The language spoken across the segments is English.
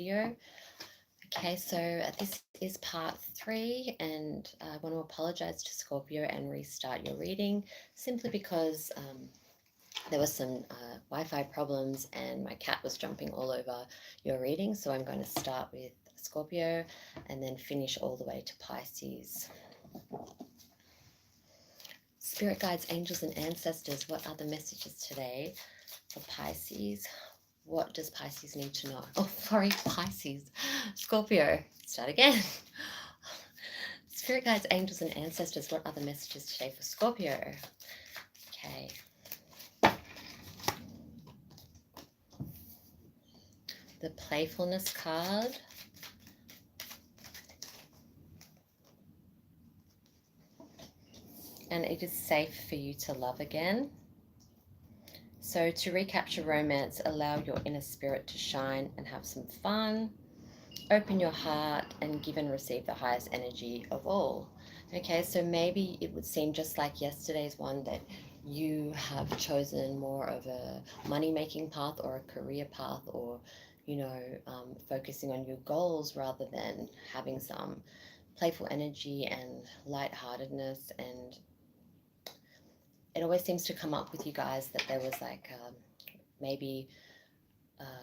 video. Okay, so this is part 3, and I want to apologize to Scorpio and restart your reading simply because there was some Wi-Fi problems and my cat was jumping all over your reading. So I'm going to start with Scorpio and then finish all the way to Pisces. Spirit guides, angels, and ancestors, what are the messages today for Pisces? What does Pisces need to know? Oh, sorry, Pisces. Scorpio. Start again. Spirit guides, angels, and ancestors, what are the messages today for Scorpio? Okay. The playfulness card. And it is safe for you to love again. So to recapture romance, allow your inner spirit to shine and have some fun. Open your heart and give and receive the highest energy of all. Okay, so maybe it would seem just like yesterday's one that you have chosen more of a money-making path or a career path, or, you know, focusing on your goals rather than having some playful energy and lightheartedness. And it always seems to come up with you guys that there was like maybe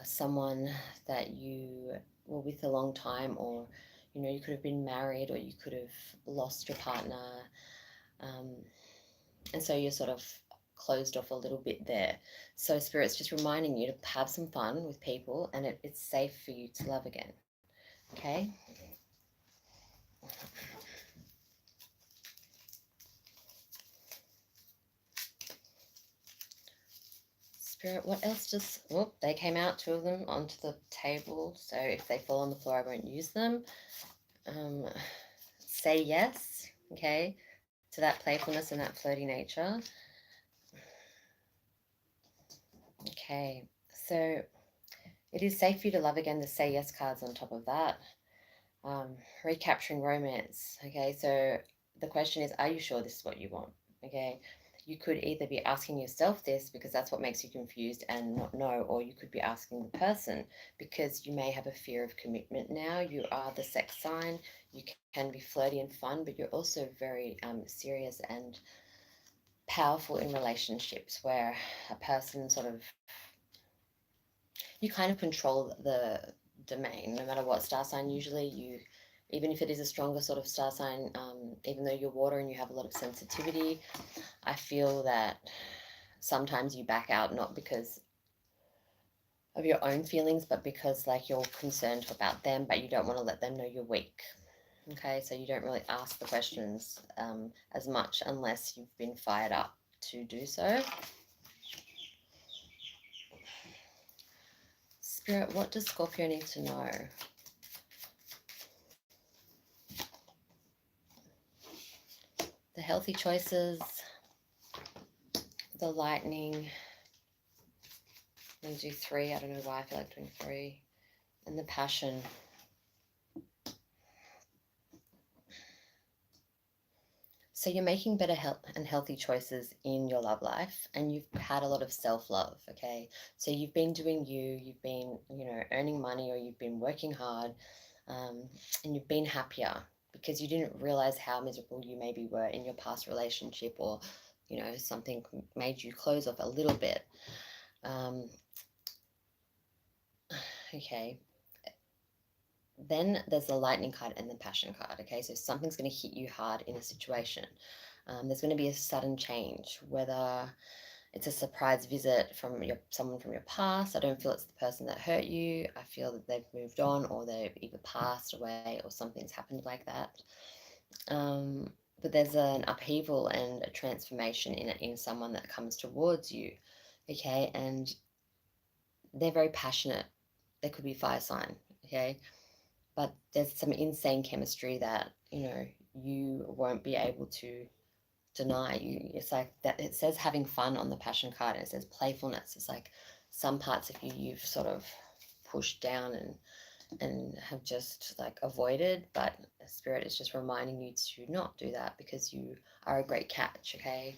someone that you were with a long time, or you know, you could have been married, or you could have lost your partner, and so you're sort of closed off a little bit there. So Spirit's just reminding you to have some fun with people, and it's safe for you to love again. Okay. Spirit, what else does... Oh, they came out, 2 of them, onto the table. So if they fall on the floor, I won't use them. Say yes, okay, to that playfulness and that flirty nature. Okay, so it is safe for you to love again. The say yes cards on top of that. Recapturing romance. Okay, so the question is, are you sure this is what you want? Okay, you could either be asking yourself this because that's what makes you confused and not know, or you could be asking the person because you may have a fear of commitment now. You are the sex sign. You can be flirty and fun, but you're also very serious and powerful in relationships, where a person sort of, you kind of control the domain no matter what star sign. Usually you, even if it is a stronger sort of star sign, even though you're water and you have a lot of sensitivity, I feel that sometimes you back out, not because of your own feelings, but because like you're concerned about them, but you don't want to let them know you're weak. Okay, so you don't really ask the questions as much unless you've been fired up to do so. Spirit, what does Scorpio need to know? The healthy choices, the lightning. I'm going to do 3. I don't know why I feel like doing 3. And the passion. So you're making better health and healthy choices in your love life, and you've had a lot of self-love, okay? So you've been doing you, you've been, you know, earning money, or you've been working hard, and you've been happier because you didn't realize how miserable you maybe were in your past relationship, or, you know, something made you close off a little bit. Okay. Then there's the lightning card and the passion card. Okay, so something's going to hit you hard in a situation. There's going to be a sudden change, whether it's a surprise visit from someone from your past. I don't feel it's the person that hurt you. I feel that they've moved on, or they've either passed away, or something's happened like that. But there's an upheaval and a transformation in someone that comes towards you. Okay, and they're very passionate. They could be fire sign. Okay, but there's some insane chemistry that, you know, you won't be able to deny. It's like that. It says having fun on the passion card, and it says playfulness. It's like some parts of you've sort of pushed down and have just like avoided, but Spirit is just reminding you to not do that because you are a great catch. Okay.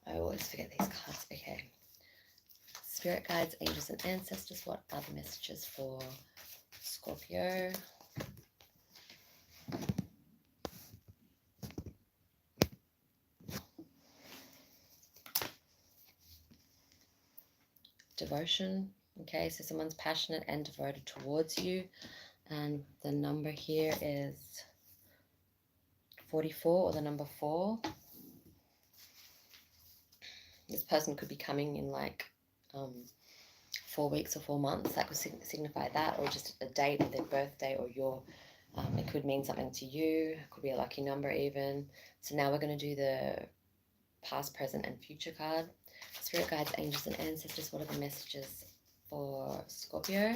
I always forget these cards. Okay. Spirit guides, angels, and ancestors, what are the messages for Scorpio? Devotion. Okay, so someone's passionate and devoted towards you. And the number here is 44, or the number 4. This person could be coming in like 4 weeks or 4 months. That could signify that, or just a date of their birthday, or your it could mean something to you. It could be a lucky number even. So now we're going to do the past, present, and future card. Spirit guides, angels, and ancestors, what are the messages for Scorpio?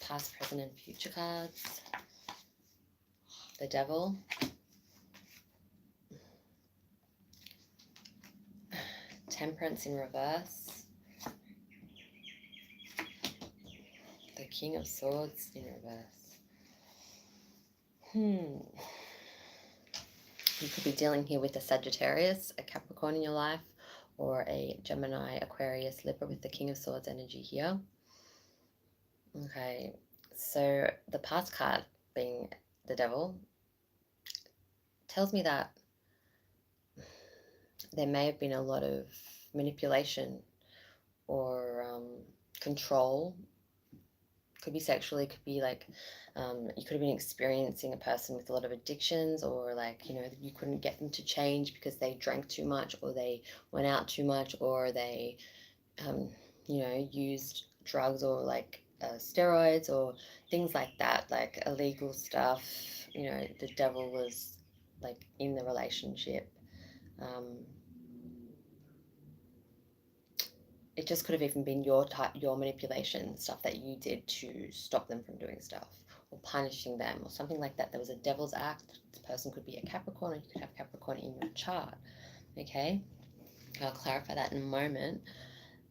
Past, present, and future cards. The Devil. Temperance in reverse. The King of Swords in reverse. You could be dealing here with a Sagittarius, a Capricorn in your life, or a Gemini, Aquarius, Libra with the King of Swords energy here. Okay, so the past card being the Devil tells me that there may have been a lot of manipulation or control. Could be sexually, could be like you could have been experiencing a person with a lot of addictions, or like, you know, you couldn't get them to change because they drank too much, or they went out too much, or they you know, used drugs, or like steroids, or things like that, like illegal stuff. You know, the Devil was like in the relationship. It just could have even been your manipulation, stuff that you did to stop them from doing stuff, or punishing them, or something like that. There was a devil's act. This person could be a Capricorn, or you could have Capricorn in your chart. Okay, I'll clarify that in a moment.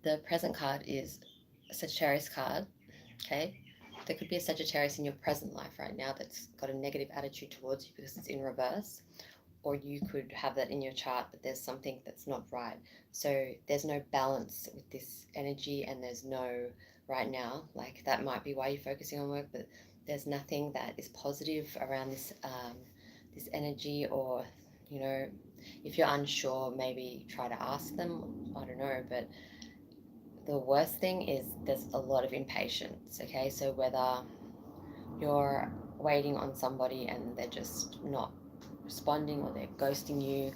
The present card is a Sagittarius card. Okay, there could be a Sagittarius in your present life right now that's got a negative attitude towards you because it's in reverse. Or you could have that in your chart, but there's something that's not right. So there's no balance with this energy, and there's no right now. Like, that might be why you're focusing on work, but there's nothing that is positive around this this energy. Or, you know, if you're unsure, maybe try to ask them. I don't know, but the worst thing is there's a lot of impatience. Okay, so whether you're waiting on somebody and they're just not responding, or they're ghosting you,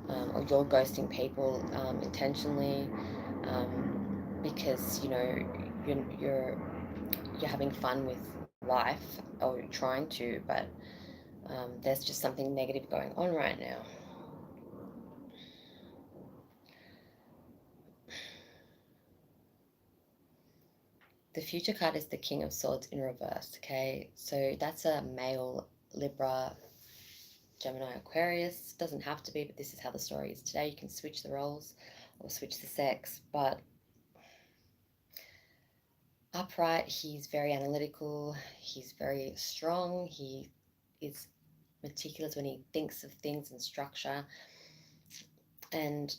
or you're ghosting people intentionally, because, you know, you're having fun with life, or you're trying to, but there's just something negative going on right now. The future card is the King of Swords in reverse. Okay, so that's a male, Libra, Gemini, Aquarius. Doesn't have to be, but this is how the story is today. You can switch the roles or switch the sex. But upright, he's very analytical, he's very strong, he is meticulous when he thinks of things and structure, and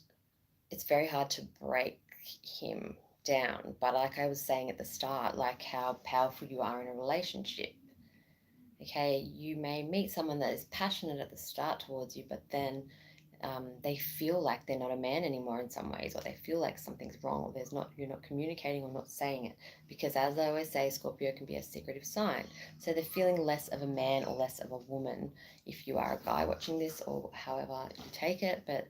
it's very hard to break him down. But like I was saying at the start, like how powerful you are in a relationship. Okay, you may meet someone that is passionate at the start towards you, but then they feel like they're not a man anymore in some ways, or they feel like something's wrong, or you're not communicating or not saying it. Because, as I always say, Scorpio can be a secretive sign. So they're feeling less of a man or less of a woman if you are a guy watching this, or however you take it. But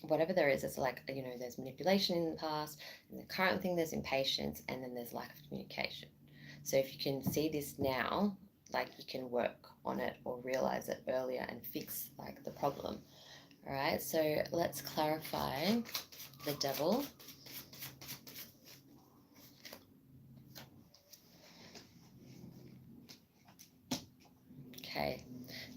whatever there is, it's like, you know, there's manipulation in the past, and the current thing, there's impatience, and then there's lack of communication. So if you can see this now, like, you can work on it or realize it earlier and fix like the problem. All right, so let's clarify the Devil. Okay,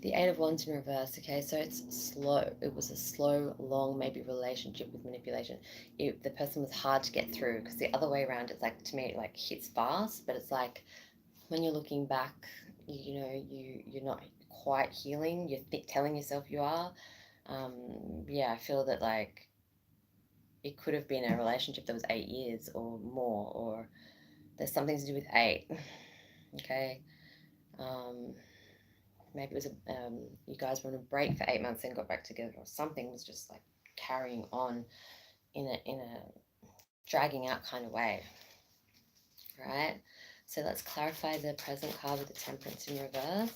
the Eight of Wands in reverse. Okay, so it's slow. It was a slow, long, maybe relationship with manipulation. The person was hard to get through, because the other way around, it's like, to me, it like hits fast, but it's like when you're looking back, you know, you're not quite healing. You're telling yourself you are. Yeah, I feel that, like, it could have been a relationship that was 8 years or more, or there's something to do with 8. Okay. Maybe it was you guys were on a break for 8 months and got back together, or something was just like carrying on in a dragging out kind of way, right? So let's clarify the present card with the Temperance in reverse.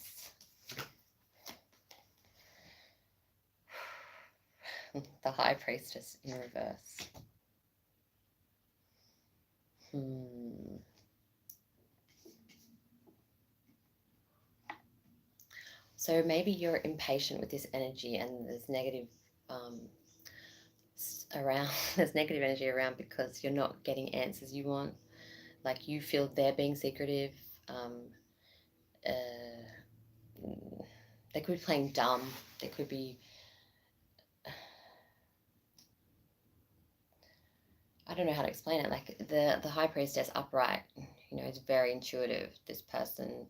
The High Priestess in reverse. So maybe you're impatient with this energy, and there's negative around. There's negative energy around because you're not getting answers you want. Like you feel they're being secretive. They could be playing dumb. They could be. I don't know how to explain it. Like the High Priestess upright, is very intuitive. This person,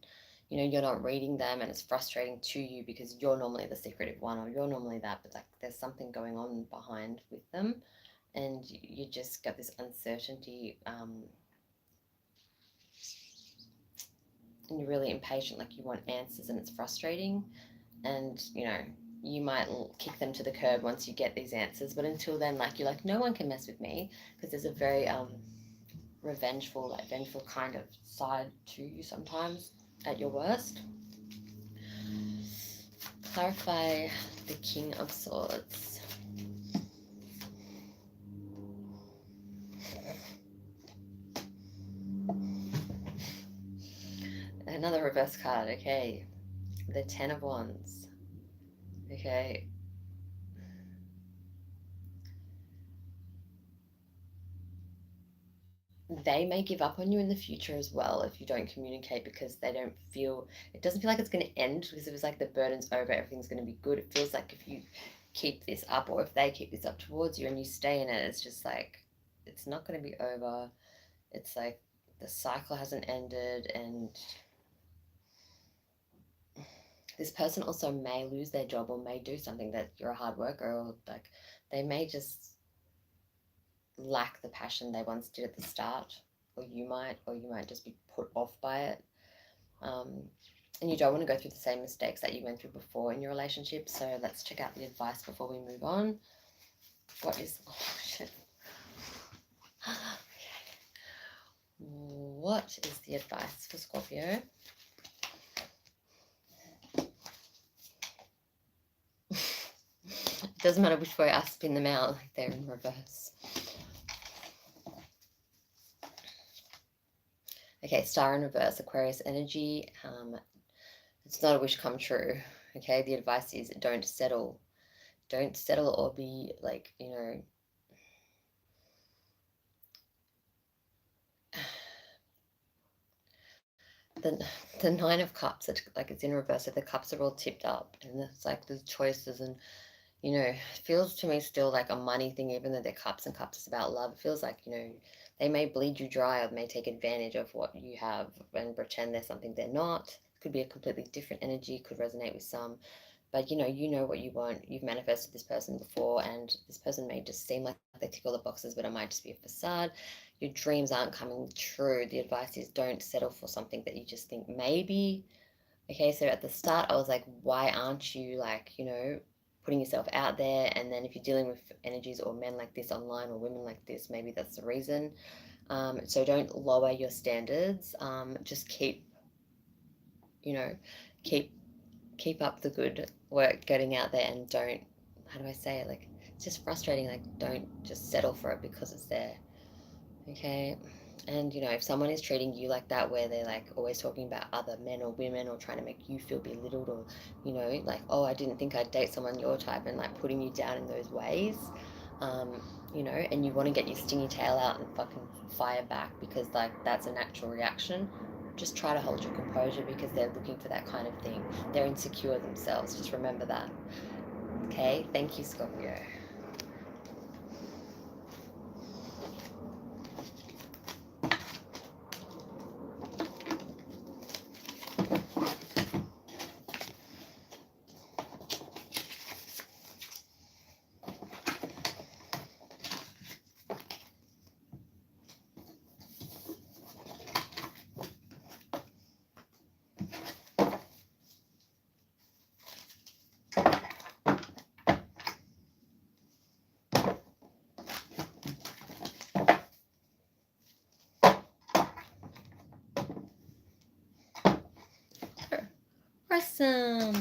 you're not reading them, and it's frustrating to you because you're normally the secretive one, or you're normally that, but like there's something going on behind with them, and you just got this uncertainty, and you're really impatient. Like you want answers, and it's frustrating, and you might kick them to the curb once you get these answers, but until then, like you're like, no one can mess with me, because there's a very revengeful, like vengeful kind of side to you sometimes at your worst. Clarify the King of Swords. Another reverse card. Okay, the Ten of Wands. Okay, they may give up on you in the future as well if you don't communicate, because it doesn't feel like it's going to end, because it was like the burden's over, everything's going to be good. It feels like if you keep this up, or if they keep this up towards you and you stay in it, it's just like it's not going to be over. It's like the cycle hasn't ended, and this person also may lose their job, or may do something that you're a hard worker, or like they may just lack the passion they once did at the start, or you might just be put off by it, and you don't want to go through the same mistakes that you went through before in your relationship. So let's check out the advice before we move on. What is what is the advice for Scorpio? It doesn't matter which way I spin them out, like they're in reverse. Okay, Star in reverse, Aquarius energy. It's not a wish come true. Okay, the advice is don't settle. Don't settle, or be like, the Nine of Cups, it's in reverse, so the cups are all tipped up, and it's like there's choices, and it feels to me still like a money thing, even though they're cups, and cups is about love. It feels like, they may bleed you dry, or may take advantage of what you have and pretend they're something they're not. It could be a completely different energy, could resonate with some, but you know what you want. You've manifested this person before, and this person may just seem like they tick all the boxes, but it might just be a facade. Your dreams aren't coming true. The advice is don't settle for something that you just think maybe. Okay, so at the start I was like, why aren't you like, putting yourself out there? And then if you're dealing with energies or men like this online, or women like this, maybe that's the reason. So don't lower your standards. Just keep keep up the good work getting out there, and don't, how do I say it, like it's just frustrating, like don't just settle for it because it's there. Okay, and if someone is treating you like that, where they're like always talking about other men or women, or trying to make you feel belittled, or like, oh, I didn't think I'd date someone your type, and like putting you down in those ways, and you want to get your stingy tail out and fucking fire back, because like that's a natural reaction. Just try to hold your composure, because they're looking for that kind of thing. They're insecure themselves. Just remember that. Okay, thank you, Scorpio. Awesome.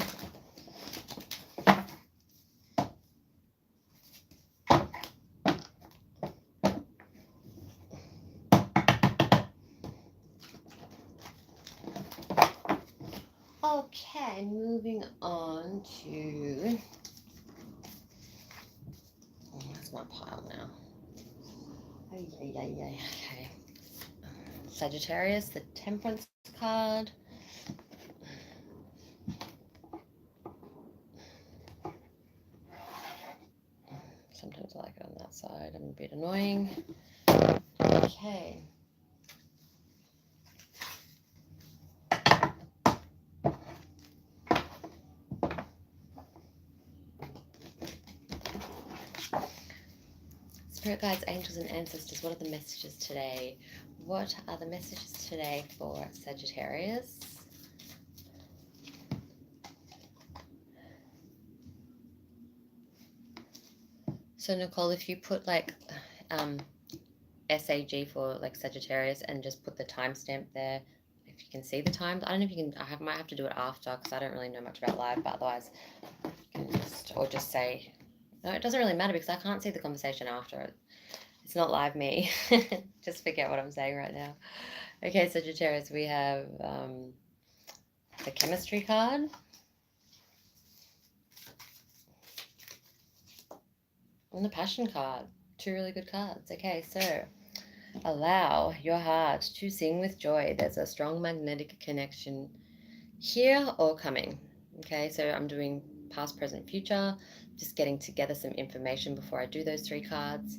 Okay, moving on to... Oh, that's my pile now. Okay. Sagittarius, the Temperance card. Sometimes I like it on that side. I'm a bit annoying. Okay. Spirit guides, angels, and ancestors, what are the messages today? What are the messages today for Sagittarius? So Nicole, if you put like SAG for like Sagittarius and just put the timestamp there, if you can see the times. I don't know if you can, might have to do it after because I don't really know much about live, but otherwise you can just say, no, it doesn't really matter because I can't see the conversation after it. It's not live me. Just forget what I'm saying right now. Okay, Sagittarius, we have the chemistry card. And the passion card. Two really good cards. Okay, so allow your heart to sing with joy. There's a strong magnetic connection here or coming. Okay, so I'm doing past, present, future, just getting together some information before I do those three cards.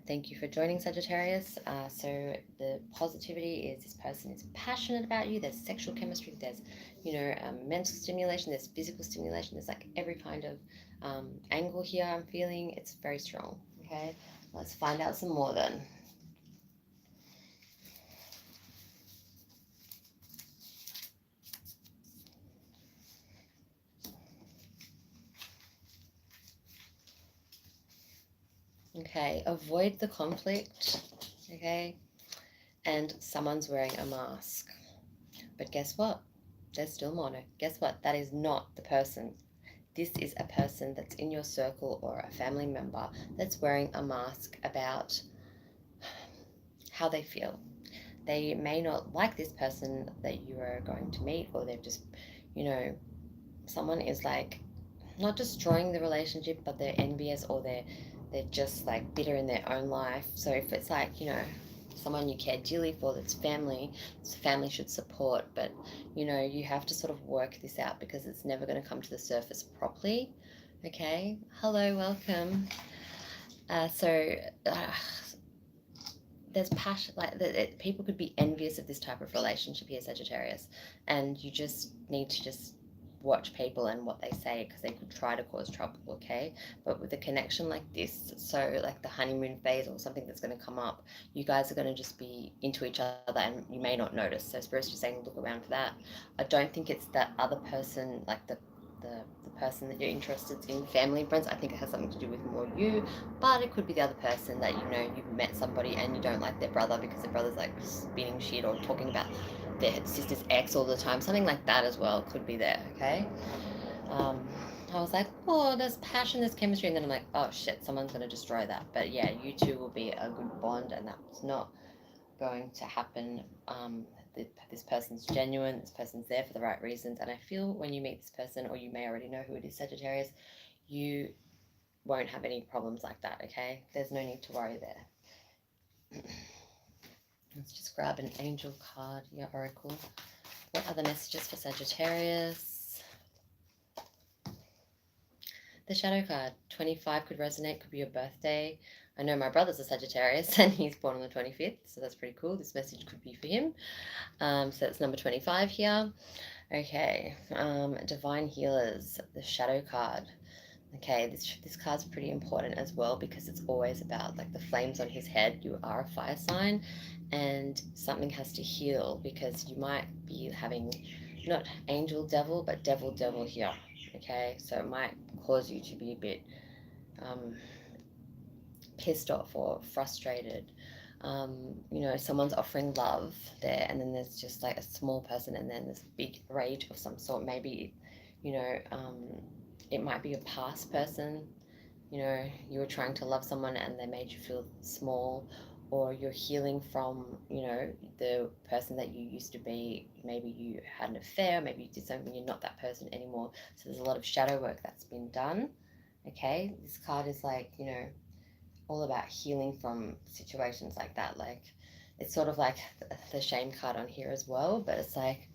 Thank you for joining, Sagittarius. So the positivity is this person is passionate about you. There's sexual chemistry. There's, mental stimulation. There's physical stimulation. There's like every kind of angle here I'm feeling. It's very strong. Okay, let's find out some more then. Okay, avoid the conflict, okay? And someone's wearing a mask. But guess what? There's still mono. Guess what? That is not the person. This is a person that's in your circle or a family member that's wearing a mask about how they feel. They may not like this person that you are going to meet, or they've just, someone is like not destroying the relationship, but they're envious or they're just like bitter in their own life. So if it's like, someone you care dearly for that's family, so family should support, but you have to sort of work this out because it's never going to come to the surface properly. Okay, hello, welcome. There's passion, like people could be envious of this type of relationship here, Sagittarius, and you just need to just watch people and what they say because they could try to cause trouble, okay? But with a connection like this, so like the honeymoon phase or something that's going to come up, you guys are going to just be into each other and you may not notice. So Spirit's just saying look around for that. I don't think it's that other person, like the person that you're interested in, family and friends. I think it has something to do with more you, but it could be the other person that you've met somebody and you don't like their brother because their brother's like spinning shit or talking about their sister's ex all the time. Something like that as well could be there, okay? I was like, oh, there's passion, there's chemistry, and then I'm like, oh shit, someone's going to destroy that. But yeah, you two will be a good bond, and that's not going to happen. This person's genuine, this person's there for the right reasons, and I feel when you meet this person, or you may already know who it is, Sagittarius, you won't have any problems like that, okay? There's no need to worry there. Let's just grab an angel card, your oracle. What are the messages for Sagittarius? The shadow card, 25 could resonate, could be your birthday. I know my brother's a Sagittarius and he's born on the 25th, so that's pretty cool. This message could be for him. So that's number 25 here. Okay, divine healers, the shadow card. Okay, this card's pretty important as well because it's always about like the flames on his head. You are a fire sign and something has to heal because you might be having not angel devil but devil here. Okay, so it might cause you to be a bit pissed off or frustrated. You know, someone's offering love there, and then there's just like a small person, and then this big rage of some sort. Maybe, you know, it might be a past person. You know, you were trying to love someone and they made you feel small, or you're healing from, you know, the person that you used to be. Maybe you had an affair, maybe you did something, you're not that person anymore. So there's a lot of shadow work that's been done. Okay, this card is like, you know, all about healing from situations like that. Like, it's sort of like the shame card on here as well, but it's like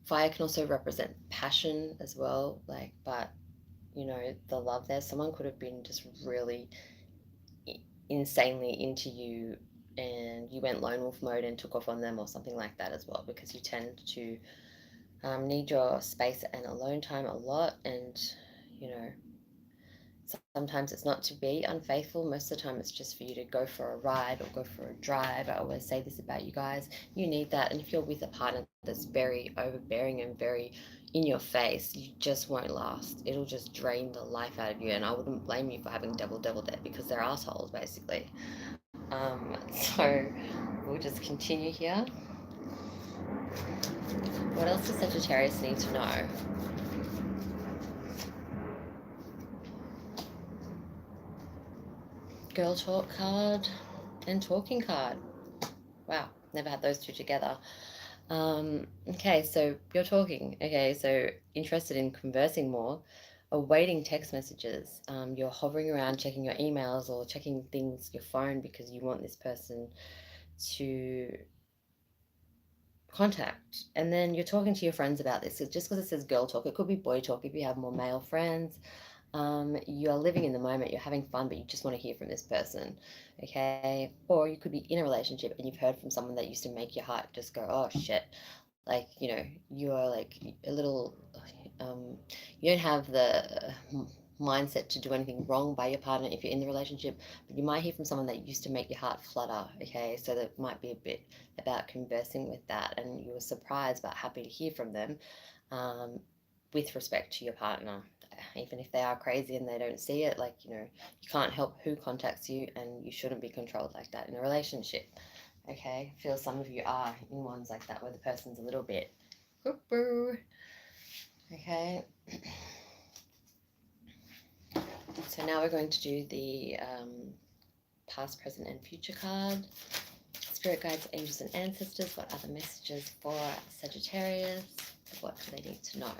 fire can also represent passion as well. Like, but you know, the love there, someone could have been just really insanely into you, and you went lone wolf mode and took off on them or something like that as well, because you tend to need your space and alone time a lot. And you know, sometimes it's not to be unfaithful. Most of the time it's just for you to go for a ride or go for a drive. I always say this about you guys, you need that. And if you're with a partner that's very overbearing and very in your face, you just won't last. It'll just drain the life out of you, and I wouldn't blame you for having double there, because they're assholes basically. So we'll just continue here. What else does Sagittarius need to know? Girl talk card and talking card. Wow, never had those two together. Okay, so you're talking. Okay, so interested in conversing more, awaiting text messages. You're hovering around checking your emails or checking things, your phone, because you want this person to contact. And then you're talking to your friends about this. So just because it says girl talk, it could be boy talk if you have more male friends. You're living in the moment, you're having fun, but you just want to hear from this person. Okay, or you could be in a relationship and you've heard from someone that used to make your heart just go, oh shit. Like, you know, you're like a little you don't have the mindset to do anything wrong by your partner if you're in the relationship, but you might hear from someone that used to make your heart flutter. Okay, so that might be a bit about conversing with that, and you were surprised but happy to hear from them, um, with respect to your partner. Even if they are crazy and they don't see it, like, you know, you can't help who contacts you, and you shouldn't be controlled like that in a relationship. Okay, I feel some of you are in ones like that where the person's a little bit cuckoo. Okay, so now we're going to do the past, present, and future card. Spirit guides, angels, and ancestors. What are the messages for Sagittarius? What do they need to know?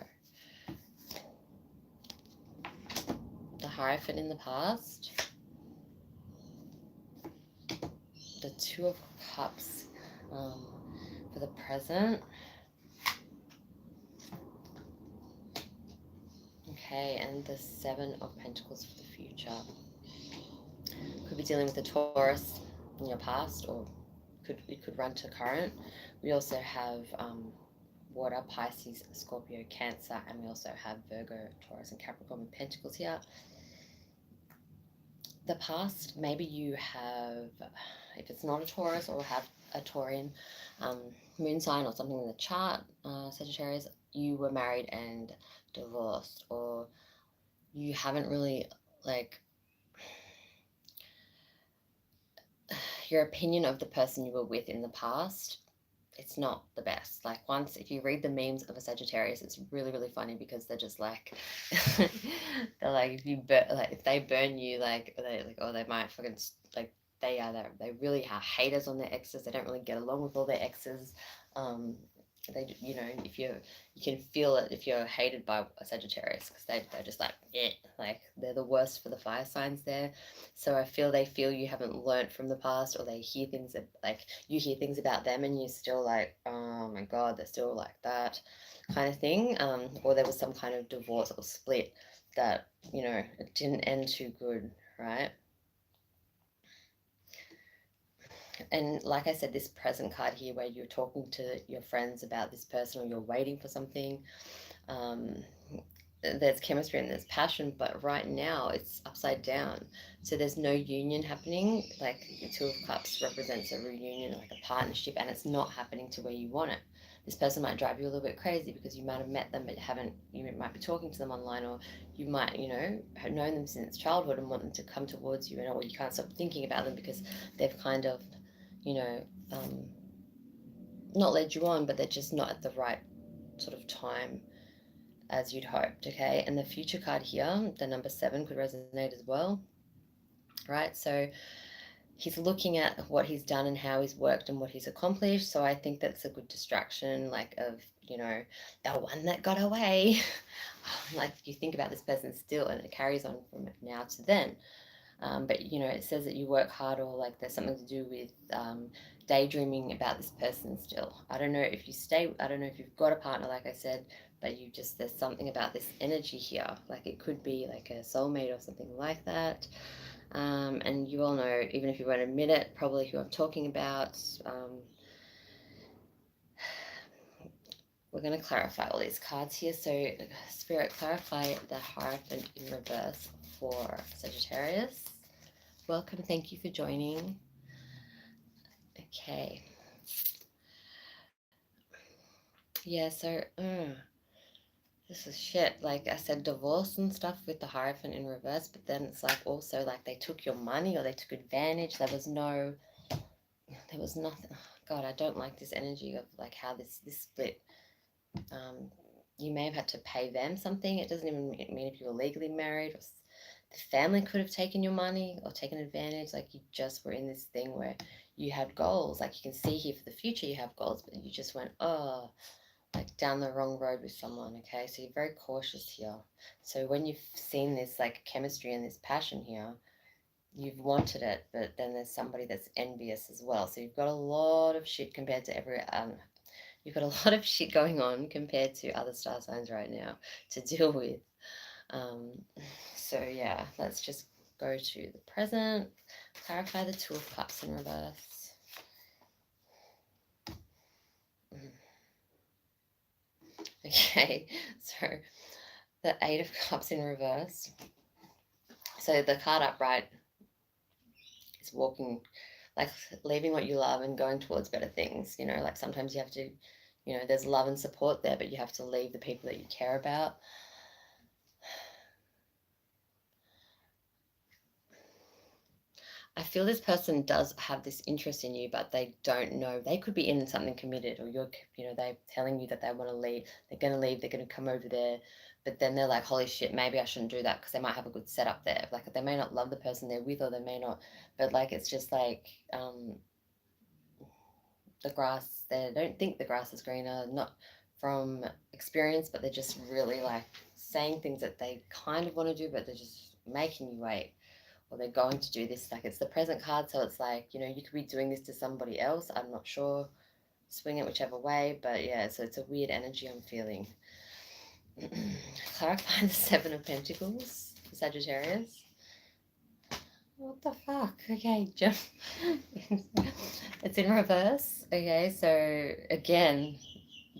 The Hierophant in the past. The Two of Cups for the present. Okay, and the Seven of Pentacles for the future. Could be dealing with a Taurus in your past, or it could run to current. We also have water, Pisces, Scorpio, Cancer, and we also have Virgo, Taurus, and Capricorn with Pentacles here. The past, maybe you have, if it's not a Taurus, or have a Taurian moon sign or something in the chart, Sagittarius, you were married and divorced, or you haven't really, like, your opinion of the person you were with in the past, it's not the best. Like, once, if you read the memes of a Sagittarius, it's really, really funny, because they're just like, they're like, if they burn you, like, they like, oh, they might fucking, like, they really are haters on their exes. They don't really get along with all their exes. They, you know, if you can feel it if you're hated by a Sagittarius, because they're just like, eh, like, they're the worst for the fire signs there. So I feel they feel you haven't learnt from the past, or they hear things that, like, you hear things about them and you're still like, oh my god, they're still like that kind of thing. Or there was some kind of divorce or split that, you know, it didn't end too good, right? And like I said, this present card here, where you're talking to your friends about this person, or you're waiting for something, there's chemistry and there's passion, but right now it's upside down. So there's no union happening. Like, the Two of Cups represents a reunion, like a partnership, and it's not happening to where you want it. this person might drive you a little bit crazy because you might have met them but you might be talking to them online, or you might, you know, have known them since childhood and want them to come towards you, and or you can't stop thinking about them because they've kind of, you know, not led you on, but they're just not at the right sort of time as you'd hoped. Okay, and the future card here, the number 7, could resonate as well, right? So he's looking at what he's done and how he's worked and what he's accomplished. So I think that's a good distraction, like, of, you know, the one that got away. Like, you think about this person still, and it carries on from now to then. But, you know, it says that you work hard, or like there's something to do with daydreaming about this person still. I don't know if you I don't know if you've got a partner, like I said, but there's something about this energy here. Like, it could be like a soulmate or something like that. And you all know, even if you won't admit it, probably who I'm talking about. We're going to clarify all these cards here. So, Spirit, clarify the Hierophant in reverse for Sagittarius. Welcome. Thank you for joining. Okay. Yeah, so this is shit. Like I said, divorce and stuff with the Hierophant in reverse, but then it's like also like they took your money or they took advantage. There was nothing. Oh, God, I don't like this energy of like how this split. You may have had to pay them something. It doesn't even mean if you were legally married, or the family could have taken your money or taken advantage. Like, you just were in this thing where you had goals. Like, you can see here for the future you have goals, but you just went, oh, like down the wrong road with someone. Okay, so you're very cautious here. So when you've seen this like chemistry and this passion here, you've wanted it, but then there's somebody that's envious as well. So you've got a lot of shit compared to you've got a lot of shit going on compared to other star signs right now to deal with. So yeah, let's just go to the present. Clarify the Two of Cups in reverse. Okay, so the Eight of Cups in reverse. So the card upright is walking, like leaving what you love and going towards better things. You know, like sometimes you have to, you know, there's love and support there, but you have to leave the people that you care about. I feel this person does have this interest in you, but they don't know. They could be in something committed, or they're telling you that they want to leave. They're going to leave. They're going to come over there, but then they're like, "Holy shit, maybe I shouldn't do that," because they might have a good setup there. Like, they may not love the person they're with, or they may not. But like, it's just like the grass. They don't think the grass is greener, not from experience, but they're just really like saying things that they kind of want to do, but they're just making you wait. Or they're going to do this. Like, it's the present card, so it's like, you know, you could be doing this to somebody else. I'm not sure. Swing it whichever way, but yeah, so it's a weird energy I'm feeling. Clarify the Seven of Pentacles for Sagittarius. What the fuck? Okay, jump. It's in reverse. Okay, so again,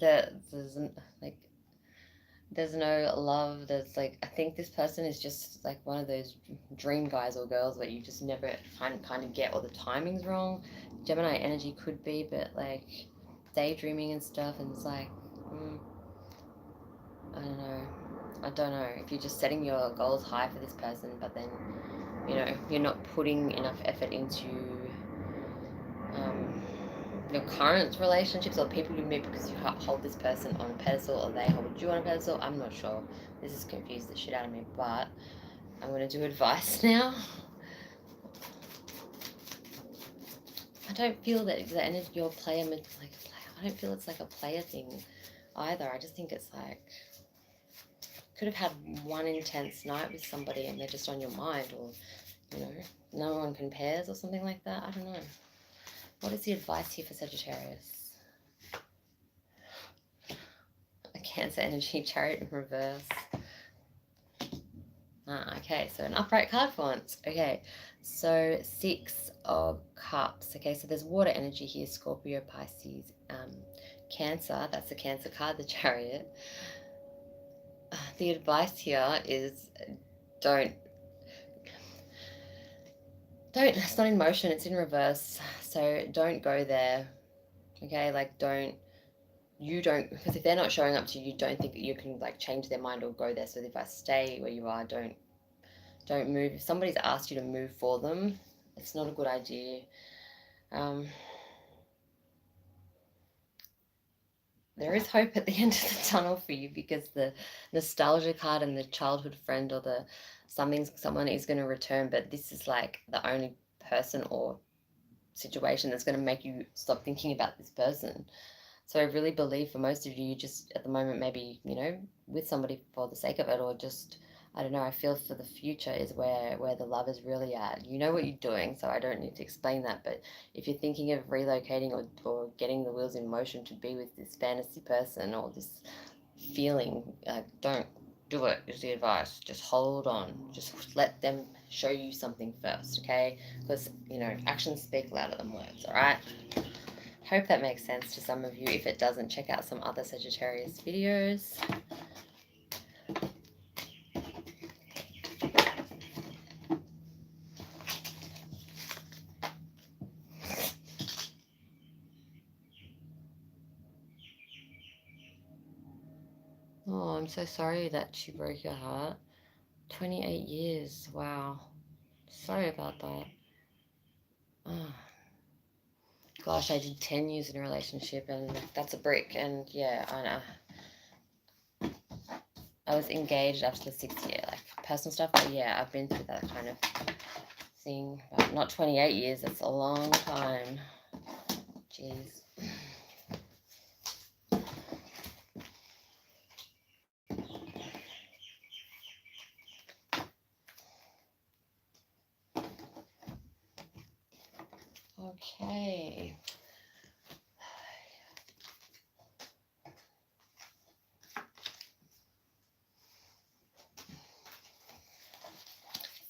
there's like, there's no love. There's like, I think this person is just like one of those dream guys or girls where you just never kind of get, or the timing's wrong. Gemini energy could be, but like daydreaming and stuff, and it's like, I don't know if you're just setting your goals high for this person, but then, you know, you're not putting enough effort into your current relationships, or people you meet because you hold this person on a pedestal, or they hold you on a pedestal. I'm not sure. This has confused the shit out of me, but I'm going to do advice now. I don't feel that the energy your player, like a player, I don't feel it's like a player thing either. I just think it's like, could have had one intense night with somebody and they're just on your mind, or, you know, no one compares or something like that. I don't know. What is the advice here for Sagittarius? A Cancer energy, Chariot in reverse. Okay, so an upright card for once. Okay, so Six of Cups. Okay, so there's water energy here, Scorpio, Pisces, Cancer. That's the Cancer card, the Chariot. The advice here is it's not in motion, it's in reverse. So don't go there. Okay, like, don't you don't, because if they're not showing up to you, you don't think that you can like change their mind or go there. So if I stay where you are, don't move. If somebody's asked you to move for them, it's not a good idea. There is hope at the end of the tunnel for you, because the nostalgia card and the childhood friend or the someone is going to return, but this is like the only person or situation that's going to make you stop thinking about this person. So I really believe for most of you, you just at the moment maybe, with somebody for the sake of it, or just, I don't know, I feel for the future is where the love is really at. You know what you're doing, so I don't need to explain that. But if you're thinking of relocating or getting the wheels in motion to be with this fantasy person or this feeling, don't do it, is the advice. Just hold on. Just let them show you something first, okay? Because, actions speak louder than words, all right? Hope that makes sense to some of you. If it doesn't, check out some other Sagittarius videos. Oh, I'm so sorry that she broke your heart. 28 years. Wow. Sorry about that. Oh, gosh, I did 10 years in a relationship, and that's a brick. And yeah, I know. I was engaged after the 6th year, like personal stuff. But yeah, I've been through that kind of thing. But not 28 years. That's a long time. Jeez. Okay.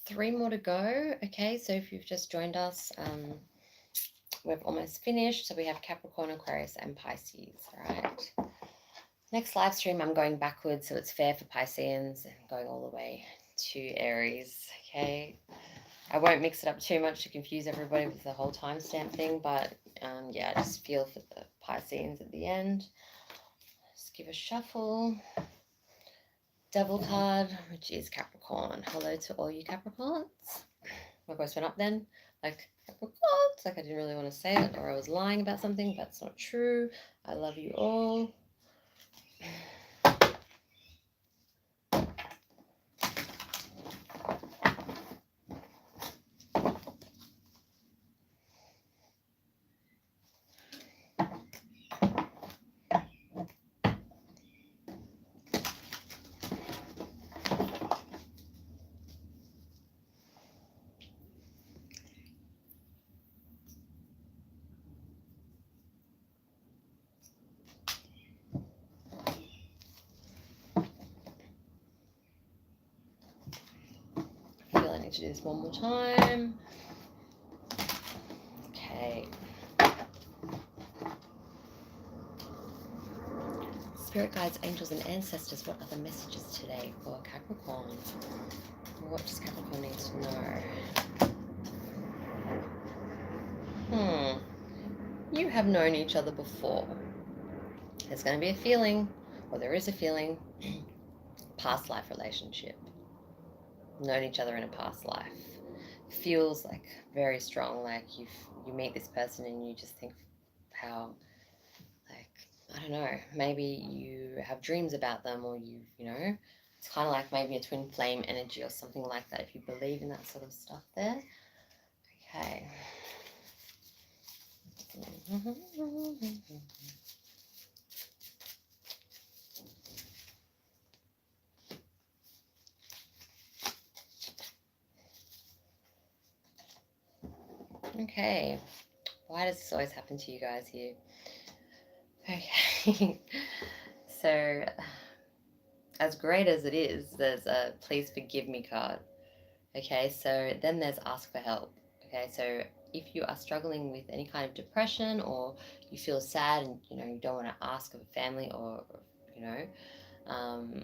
Three more to go. Okay, so if you've just joined us, we've almost finished. So we have Capricorn, Aquarius, and Pisces. All right. Next live stream, I'm going backwards, so it's fair for Pisceans and going all the way to Aries. Okay. I won't mix it up too much to confuse everybody with the whole timestamp thing, but yeah, I just feel for the Pisceans at the end. Just give a shuffle. Devil card, which is Capricorn. Hello to all you Capricorns. My voice went up then. Like, Capricorns. Like I didn't really want to say it, or I was lying about something. That's not true. I love you all. I feel I need to do this one more time. Okay. Spirit guides, angels, and ancestors, what are the messages today for Capricorn? What does Capricorn need to know? You have known each other before. There's going to be a feeling, or there is a feeling, past life relationship. Known each other in a past life. Feels like very strong, like you meet this person and you just think how, like, I don't know, maybe you have dreams about them, or it's kind of like maybe a twin flame energy or something like that, if you believe in that sort of stuff there. Okay. Okay. Why does this always happen to you guys here? Okay. So, as great as it is, there's a please forgive me card. Okay, so then there's ask for help. Okay, so if you are struggling with any kind of depression, or you feel sad and you don't want to ask of a family, or um,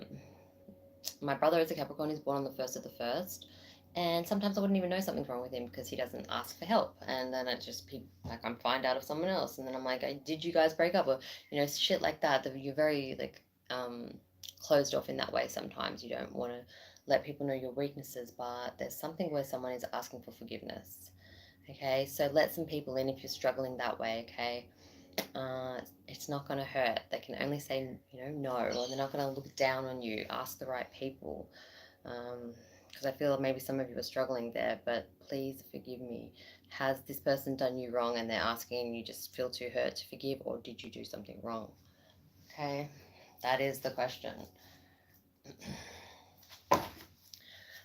my brother is a Capricorn. He's born on the 1st of the 1st. And sometimes I wouldn't even know something's wrong with him because he doesn't ask for help. And then it just be like, I'm find out of someone else. And then I'm like, did you guys break up? Or, shit like that. That you're very like closed off in that way sometimes. You don't want to let people know your weaknesses, but there's something where someone is asking for forgiveness. Okay, so let some people in if you're struggling that way, okay? It's not going to hurt. They can only say, no, or they're not going to look down on you. Ask the right people. Because I feel maybe some of you are struggling there, but please forgive me. Has this person done you wrong and they're asking and you just feel too hurt to forgive, or did you do something wrong? Okay, that is the question.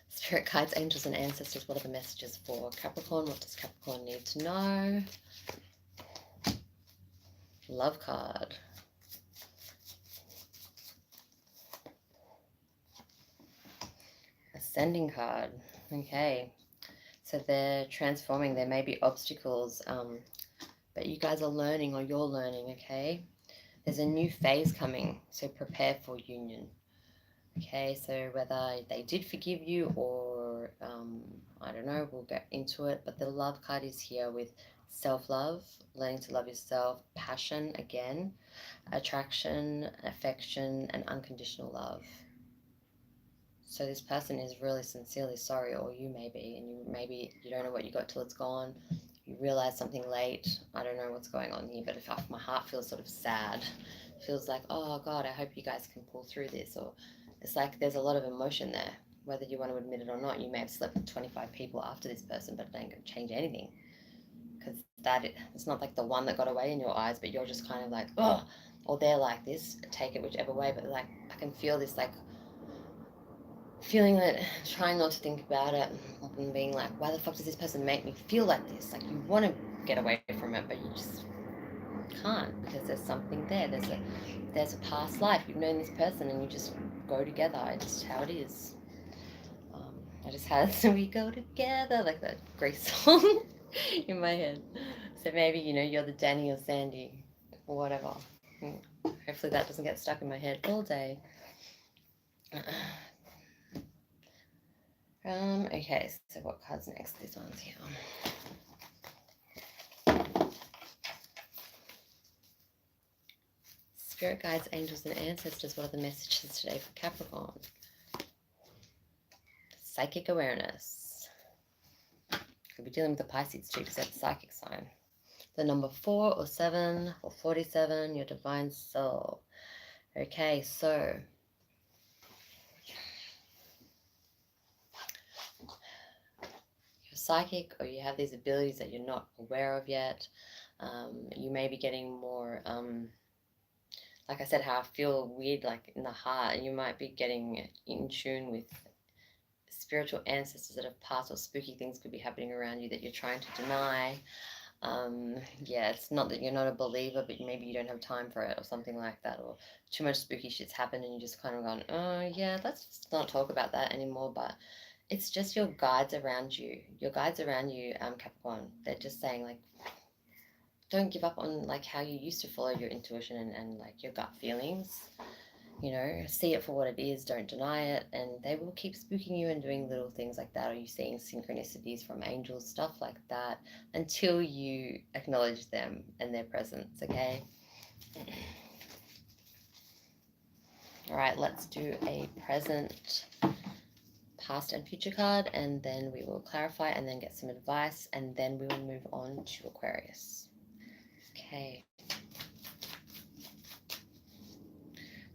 Spirit guides, angels, and ancestors, what are the messages for Capricorn? What does Capricorn need to know? Love card. Ascending card. Okay. So they're transforming. There may be obstacles, but you guys are learning, or you're learning, okay? There's a new phase coming, so prepare for union. Okay, so whether they did forgive you or, I don't know, we'll get into it, but the love card is here with self-love, learning to love yourself, passion again, attraction, affection, and unconditional love. So this person is really sincerely sorry, or you may be, and maybe you don't know what you got till it's gone. You realize something late. I don't know what's going on here, but if my heart feels sort of sad, feels like, oh God, I hope you guys can pull through this. Or it's like there's a lot of emotion there. Whether you want to admit it or not, you may have slept with 25 people after this person, but it ain't going to change anything. Because it's not like the one that got away in your eyes, but you're just kind of like, oh, or they're like this, take it whichever way. But like, I can feel this like feeling that, trying not to think about it and being like, why the fuck does this person make me feel like this? Like, you want to get away from it, but you just can't, because there's something there. There's a past life. You've known this person and you just go together. It's just how it is. I just had so we go together, like that Grease song in my head. So maybe, you're the Danny or Sandy or whatever. Hopefully that doesn't get stuck in my head all day. Okay, so what card's next? This one's here. Spirit guides, angels, and ancestors, what are the messages today for Capricorn? Psychic awareness. Could be dealing with the Pisces too, because that's a psychic sign. The number 4 or 7 or 47, your divine soul. Okay, so you're psychic, or you have these abilities that you're not aware of yet. You may be getting more, like I said, how I feel weird, like in the heart. You might be getting in tune with spiritual ancestors that have passed, or spooky things could be happening around you that you're trying to deny. Yeah, it's not that you're not a believer, but maybe you don't have time for it or something like that, or too much spooky shit's happened and you just kind of gone, oh yeah, let's just not talk about that anymore. But it's just your guides around you. Your guides around you, Capricorn, they're just saying, like, don't give up on like how you used to follow your intuition and like your gut feelings. See it for what it is, don't deny it, and they will keep spooking you and doing little things like that. Are you seeing synchronicities from angels, stuff like that, until you acknowledge them and their presence, okay? All right, let's do a present, past, and future card, and then we will clarify and then get some advice, and then we will move on to Aquarius. Okay.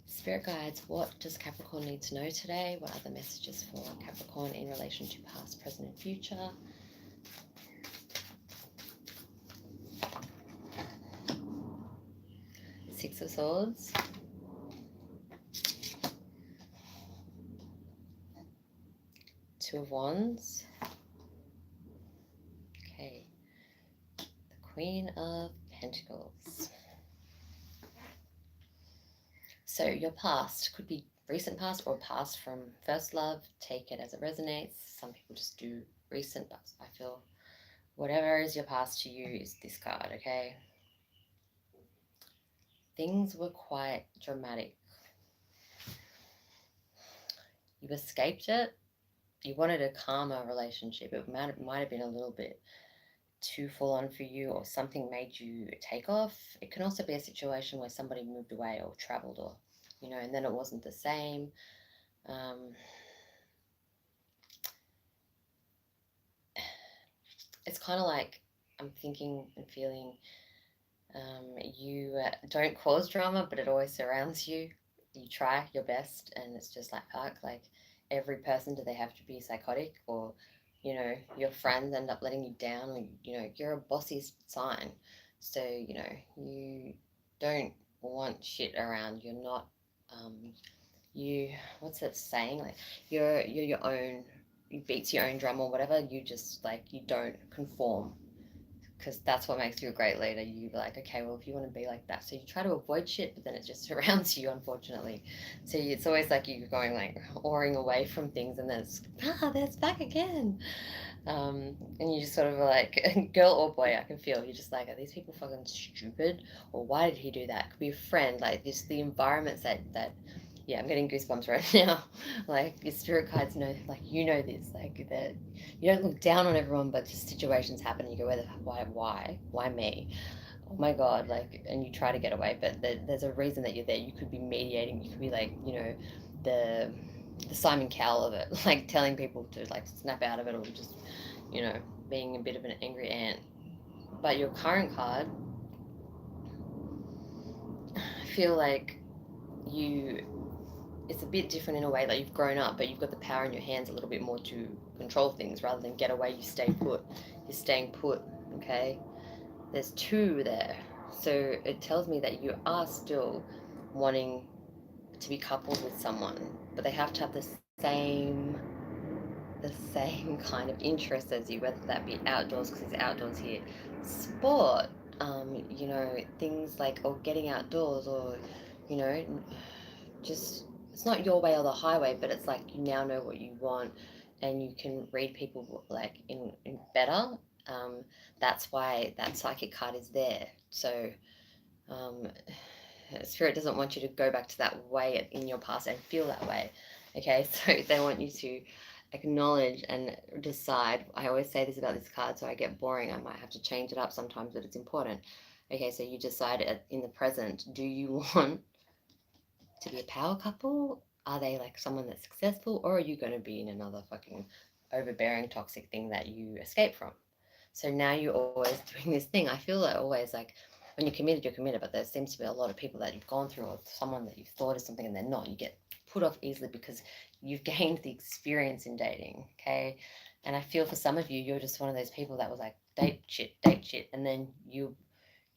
Spirit guides, what does Capricorn need to know today? What are the messages for Capricorn in relation to past, present, and future? Six of Swords. Two of Wands. Okay. The Queen of Pentacles. So your past could be recent past or past from first love. Take it as it resonates. Some people just do recent, but I feel whatever is your past to you is this card, okay? Things were quite dramatic. You escaped it, you wanted a calmer relationship. It might have been a little bit too full on for you, or something made you take off. It can also be a situation where somebody moved away or traveled, or, and then it wasn't the same. Um, it's kind of like I'm thinking and feeling you don't cause drama, but it always surrounds you. You try your best, and it's just like, fuck, like every person, do they have to be psychotic? Or, your friends end up letting you down, or, you're a bossy sign. So, you don't want shit around. You're not, you, what's that saying? Like, you're your own, you beats your own drum or whatever. You just, like, you don't conform, because that's what makes you a great leader. You like, okay, well, if you want to be like that, so you try to avoid shit, but then it just surrounds you, unfortunately. So it's always like you're going like oaring away from things, and then it's there's back again. And you just sort of like, girl or boy, I can feel you're just like, are these people fucking stupid, or why did he do that? Could be a friend, like just the environments that. Yeah, I'm getting goosebumps right now. Like your spirit guides know, like this, like that you don't look down on everyone, but just situations happen and you go, why me? Oh my God, like, and you try to get away, but there's a reason that you're there. You could be mediating, you could be like, the the Simon Cowell of it, like telling people to like snap out of it, or just, you know, being a bit of an angry ant. But your current card, I feel like you it's a bit different in a way. Like you've grown up, but you've got the power in your hands a little bit more to control things rather than get away. You stay put. You're staying put. Okay. There's two there, so it tells me that you are still wanting to be coupled with someone, but they have to have the same kind of interest as you, whether that be outdoors, because it's outdoors here, sport, things like, or getting outdoors, or you know just, it's not your way or the highway, but it's like you now know what you want, and you can read people like in better. um, that's why that psychic card is there. So um, spirit doesn't want you to go back to that way in your past and feel that way. Okay, so they want you to acknowledge and decide. I always say this about this card, so I get boring, I might have to change it up sometimes, but it's important. Okay, so you decide in the present, do you want to be a power couple? Are they like someone that's successful, or are you going to be in another fucking overbearing, toxic thing that you escape from? So now you're always doing this thing. I feel like always like when you're committed, but there seems to be a lot of people that you've gone through, or someone that you've thought is something and they're not. You get put off easily because you've gained the experience in dating, okay? And I feel for some of you, you're just one of those people that was like, date shit, and then you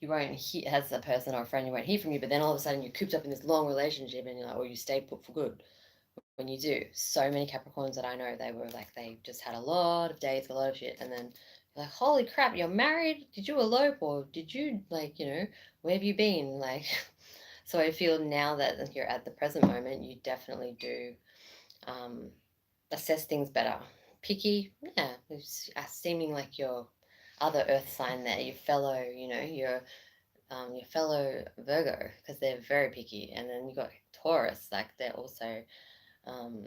won't hear, as a person or a friend, you won't hear from you, but then all of a sudden you're cooped up in this long relationship and you're like, or you stay put for good when you do. So many Capricorns that I know, they were like, they just had a lot of dates, a lot of shit, and then you're like, holy crap, you're married? Did you elope, or did you, like, where have you been? Like, so I feel now that you're at the present moment, you definitely do um, assess things better. Picky, yeah, it's seeming like your other earth sign there, your fellow, your fellow Virgo, because they're very picky, and then you got Taurus, like um,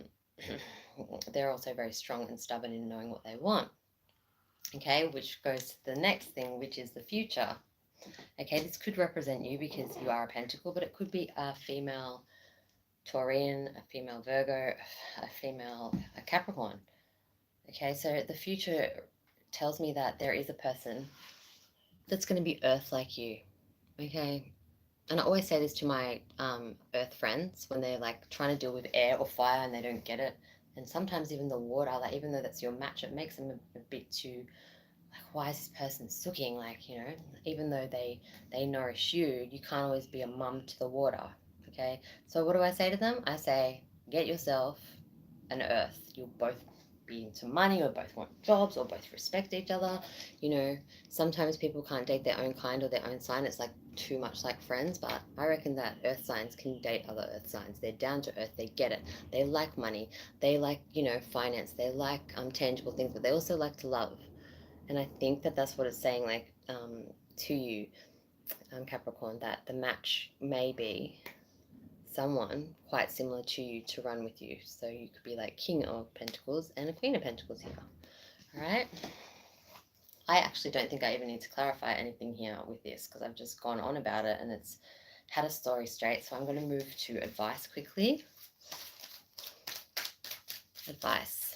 they're also very strong and stubborn in knowing what they want. Okay, which goes to the next thing, which is the future. Okay, this could represent you because you are a Pentacle, but it could be a female Taurian, a female Virgo, a Capricorn. Okay, so the future tells me that there is a person that's going to be Earth like you. Okay, and I always say this to my earth friends when they're like trying to deal with air or fire and they don't get it. And sometimes even the water, like even though that's your match, it makes them a bit too like, why is this person sucking? Like, even though they nourish you, you can't always be a mum to the water. Okay. So what do I say to them? I say, get yourself an earth. You'll both be into money, or both want jobs, or both respect each other. Sometimes people can't date their own kind or their own sign. It's like too much like friends, but I reckon that earth signs can date other earth signs. They're down to earth. They get it. They like money. They like, finance. They like tangible things, but they also like to love. And I think that that's what it's saying, like, to you, Capricorn, that the match may be someone quite similar to you to run with you. So you could be like King of Pentacles and a Queen of Pentacles here. All right. I actually don't think I even need to clarify anything here with this because I've just gone on about it and it's had a story straight. So I'm going to move to advice quickly. Advice.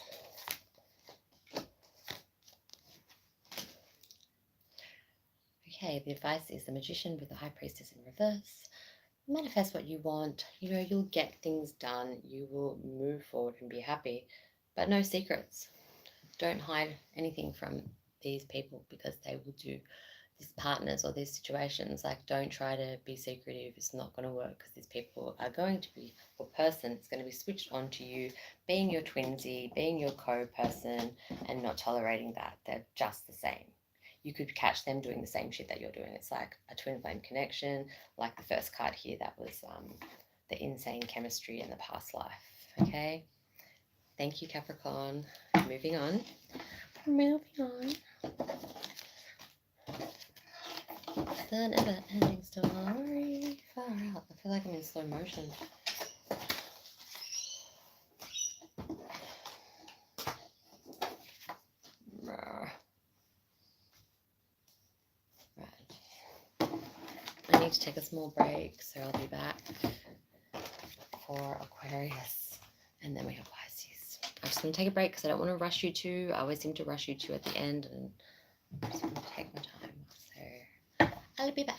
Okay, the advice is the Magician with the High Priestess in reverse. Manifest what you want. You know, you'll get things done. You will move forward and be happy, but no secrets. Don't hide anything from these people because they will do, these partners or these situations. Like, don't try to be secretive. It's not going to work because these people are going to be, or person, it's going to be switched on to you being your twinsy, being your co-person and not tolerating that. They're just the same. You could catch them doing the same shit that you're doing. It's like a twin flame connection, like the first card here, that was the insane chemistry in the past life. Okay. Thank you, Capricorn. Moving on. Moving on. The never-ending story. Far out. I feel like I'm in slow motion. Right. I need to take a small break, so I'll be back for Aquarius, and then we have Pisces. I just want to take a break because I don't want to rush you two. I always seem to rush you two at the end, and I just want to take my time. So I'll be back.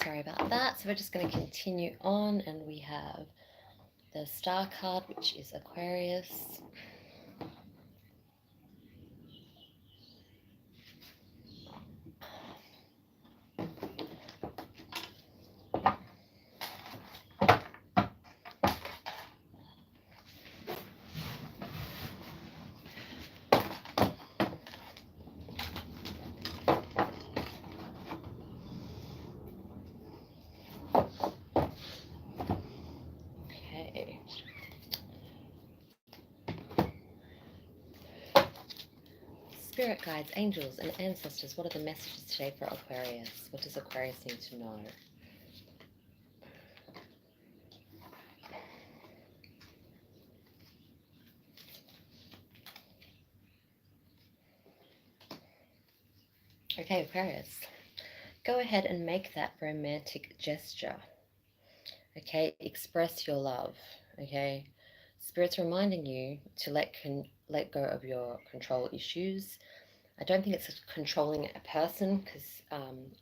Sorry about that. So we're just going to continue on, and we have the Star card, which is Aquarius. Okay. Spirit guides, angels, and ancestors, what are the messages today for Aquarius? What does Aquarius need to know? Okay, Aquarius, go ahead and make that romantic gesture. Okay, express your love. Okay, Spirit's reminding you to let go of your control issues. I don't think it's controlling a person, because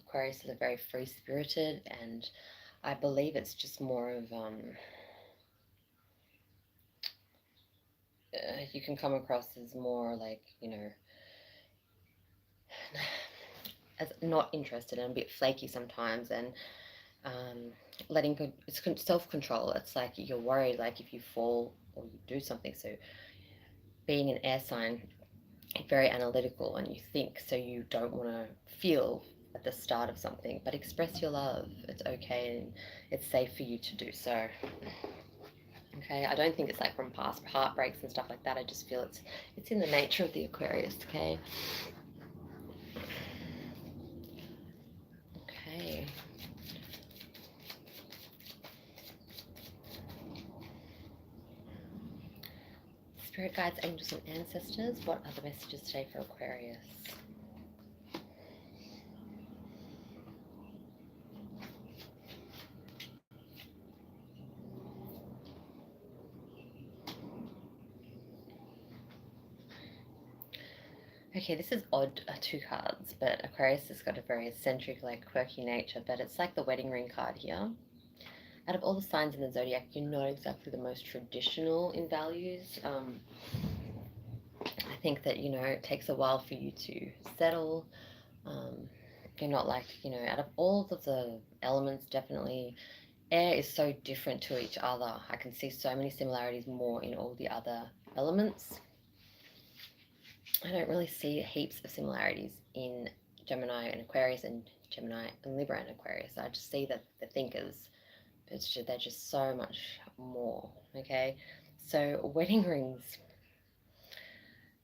Aquarius is a very free-spirited, and I believe it's just more of you can come across as more like, as not interested and a bit flaky sometimes, and letting go. It's self-control. It's like you're worried, like if you fall or you do something. So being an air sign, very analytical, and you think, so you don't want to feel at the start of something, but express your love. It's okay, and it's safe for you to do so. Okay, I don't think it's like from past heartbreaks and stuff like that. I just feel it's in the nature of the Aquarius. Okay. Okay. Spirit guides, angels, and ancestors, what are the messages today for Aquarius? Okay, this is odd, two cards, but Aquarius has got a very eccentric, like quirky nature, but it's like the wedding ring card here. Out of all the signs in the zodiac, you're not exactly the most traditional in values. I think that, it takes a while for you to settle. You're not like, out of all of the elements, definitely air is so different to each other. I can see so many similarities more in all the other elements. I don't really see heaps of similarities in Gemini and Aquarius, and Gemini and Libra and Aquarius. I just see that the thinkers, they're just so much more. Okay, so wedding rings,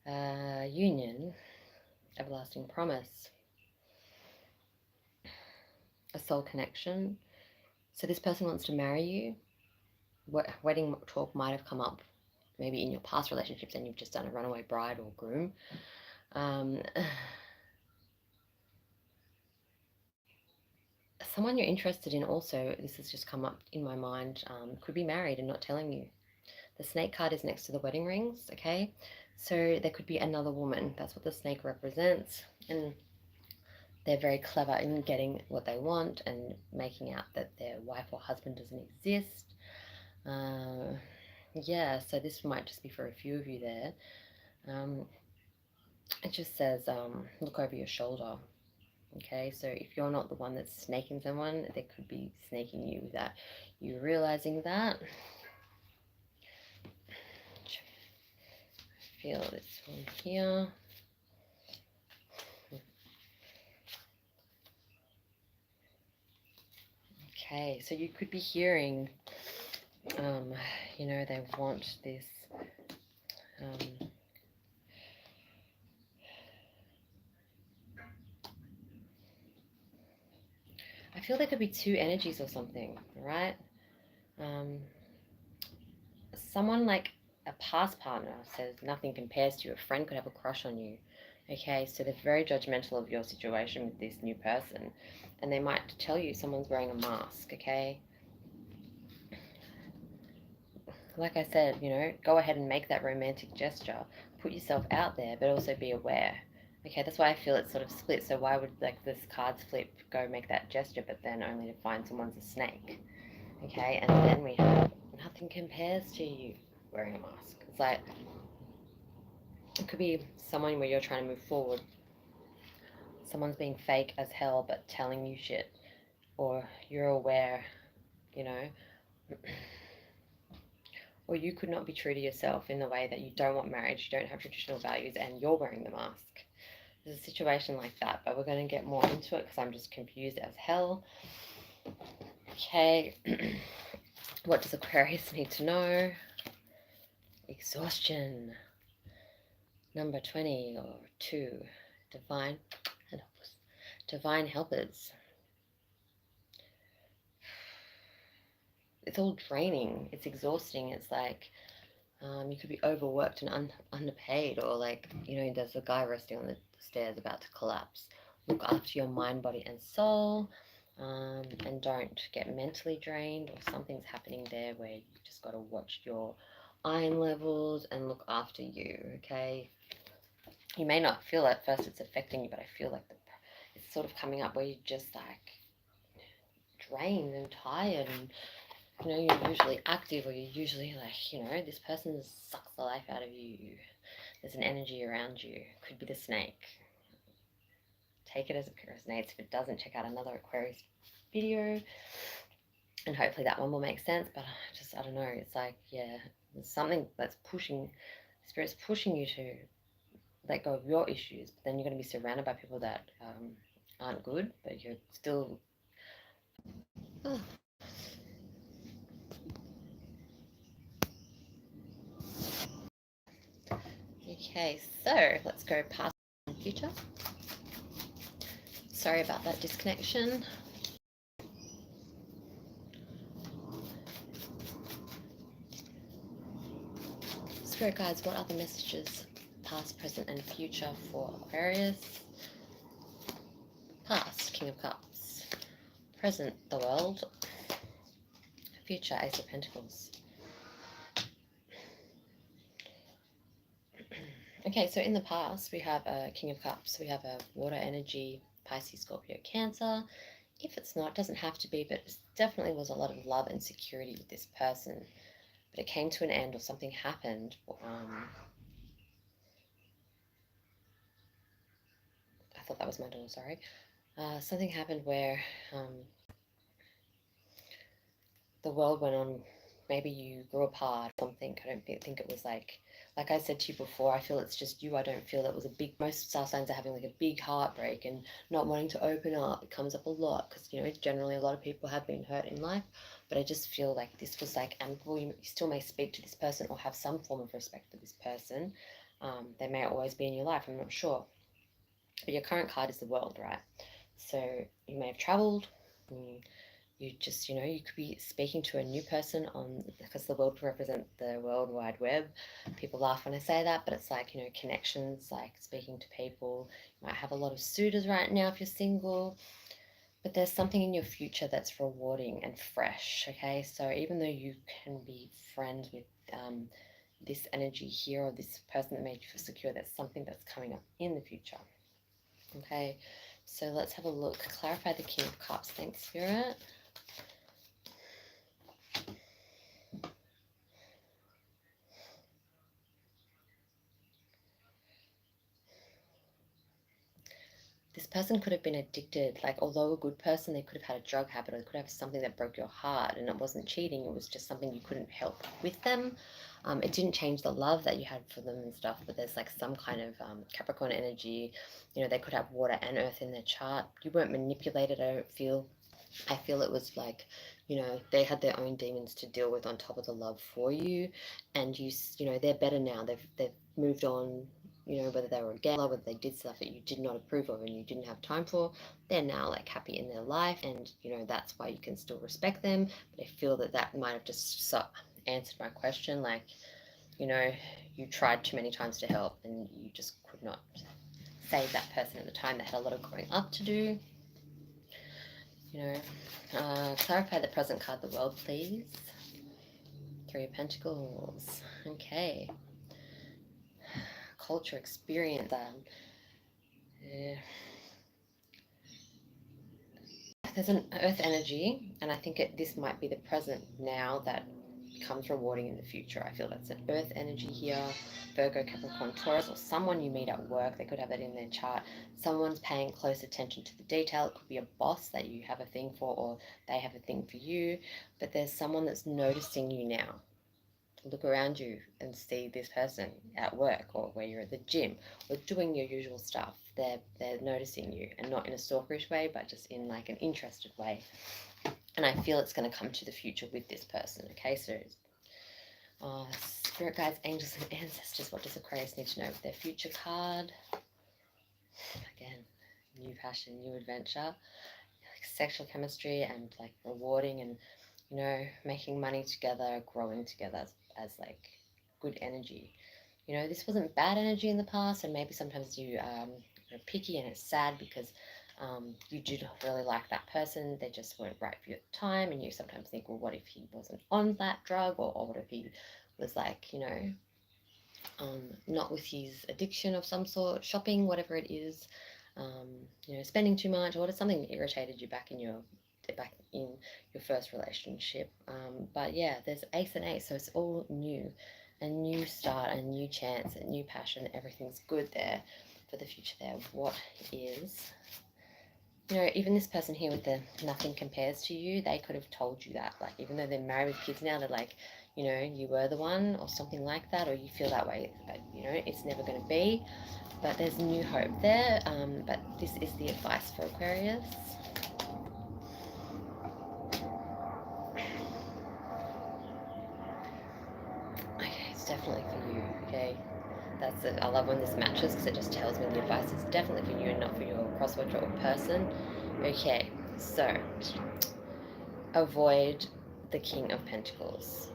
union, everlasting promise, a soul connection. So this person wants to marry you. Wedding talk might have come up maybe in your past relationships, and you've just done a runaway bride or groom. Someone you're interested in also, this has just come up in my mind, could be married and not telling you. The snake card is next to the wedding rings, okay? So there could be another woman. That's what the snake represents. And they're very clever in getting what they want and making out that their wife or husband doesn't exist. Yeah, so this might just be for a few of you there. It just says, look over your shoulder. Okay, so if you're not the one that's snaking someone, they could be snaking you without you realizing that. Feel this one here. Okay, so you could be hearing, they want this, I feel there could be two energies or something, right? Someone like a past partner says nothing compares to you. A friend could have a crush on you. Okay, so they're very judgmental of your situation with this new person, and they might tell you someone's wearing a mask. Okay, like I said, go ahead and make that romantic gesture. Put yourself out there, but also be aware. Okay, that's why I feel it's sort of split. So why would like this card's flip go make that gesture, but then only to find someone's a snake? Okay, and then we have nothing compares to you wearing a mask. It's like it could be someone where you're trying to move forward. Someone's being fake as hell but telling you shit, or you're aware, you know, or you could not be true to yourself in the way that you don't want marriage, you don't have traditional values, and you're wearing the mask. There's a situation like that, but we're going to get more into it because I'm just confused as hell. Okay, what does Aquarius need to know? Exhaustion. Number 20 or 2. Divine helpers. Divine helpers. It's all draining. It's exhausting. It's like you could be overworked and underpaid, or like, you know, there's a guy resting on the stairs about to collapse. Look after your mind, body, and soul, and don't get mentally drained, or something's happening there where you just got to watch your iron levels and look after you, okay? You may not feel at first it's affecting you, but I feel like it's sort of coming up where you're just like drained and tired, and you know, you're usually active, or you're usually like, you know, this person sucks the life out of you. There's an energy around you. Could be the snake. Take it as it resonates. If it doesn't, check out another Aquarius video, and hopefully that one will make sense. But I don't know. It's like, yeah, there's something that's pushing, Spirit's pushing you to let go of your issues, but then you're going to be surrounded by people that aren't good, but you're still. Oh. Okay, so let's go past the future. Sorry about that disconnection. Spirit guides, what are the messages, past, present, and future for Aquarius? Past, King of Cups. Present, the World. Future, Ace of Pentacles. Okay, so in the past, we have a King of Cups. We have a water energy, Pisces, Scorpio, Cancer. If it's not, it doesn't have to be, but it definitely was a lot of love and security with this person. But it came to an end, or something happened. I thought that was my door, sorry. Something happened where the world went on. Maybe you grew apart, something. I don't think it was like I said to you before, I feel it's just you. I don't feel it was a big, most star signs are having like a big heartbreak and not wanting to open up. It comes up a lot because, you know, generally a lot of people have been hurt in life, but I just feel like this was like amicable. You still may speak to this person or have some form of respect for this person. They may always be in your life, I'm not sure. But your current card is the World, right? So you may have traveled. You just, you know, you could be speaking to a new person on, because the world represent the World Wide Web. People laugh when I say that, but it's like, you know, connections, like speaking to people. You might have a lot of suitors right now if you're single, but there's something in your future that's rewarding and fresh, okay? So even though you can be friends with this energy here, or this person that made you feel secure, there's something that's coming up in the future, okay? So let's have a look. Clarify the King of Cups. Thanks, Spirit. This person could have been addicted. Like, although a good person, they could have had a drug habit, or they could have something that broke your heart, and it wasn't cheating. It was just something you couldn't help with them. It didn't change the love that you had for them and stuff, but there's like some kind of Capricorn energy. You know, they could have water and earth in their chart. You weren't manipulated, I don't feel. I feel it was like, you know, they had their own demons to deal with on top of the love for you, and you know, they're better now. They've moved on. You know, whether they were a gambler, whether they did stuff that you did not approve of and you didn't have time for, they're now like happy in their life, and you know that's why you can still respect them. But I feel that that might have just answered my question. Like, you know, you tried too many times to help, and you just could not save that person at the time. They had a lot of growing up to do. You know, clarify the present card, the World, please. Three of Pentacles. Okay. Culture, experience. Yeah. There's an earth energy, and I think this might be the present now that becomes rewarding in the future. I feel that's an earth energy here. Virgo, Capricorn, Taurus, or someone you meet at work. They could have that in their chart. Someone's paying close attention to the detail. It could be a boss that you have a thing for, or they have a thing for you. But there's someone that's noticing you now. Look around you and see this person at work, or where you're at the gym, or doing your usual stuff. They're noticing you, and not in a stalkerish way, but just in like an interested way. And I feel it's going to come to the future with this person. Okay, so spirit guides, angels, and ancestors. What does Aquarius need to know with their future card? Again, new passion, new adventure, like sexual chemistry, and like rewarding, and making money together, growing together as like good energy. This wasn't bad energy in the past, and maybe sometimes you are picky, and it's sad because you did really like that person. They just weren't right for you at the time, and you sometimes think, well, what if he wasn't on that drug, or what if he was like, not with his addiction of some sort, shopping, whatever it is, spending too much, or what if something irritated you back in your first relationship. But yeah, there's ace and ace, so it's all new, a new start, a new chance, a new passion. Everything's good there for the future there. What is, even this person here with the nothing compares to you, they could have told you that, like, even though they're married with kids now, they're like, you were the one, or something like that, or you feel that way, but it's never going to be. But there's new hope there. But this is the advice for Aquarius. Okay, it's definitely for you. Okay, that's it. I love when this matches, because it just tells me the advice is definitely for you and not for your crosswatcher or person. Okay, so avoid the King of Pentacles.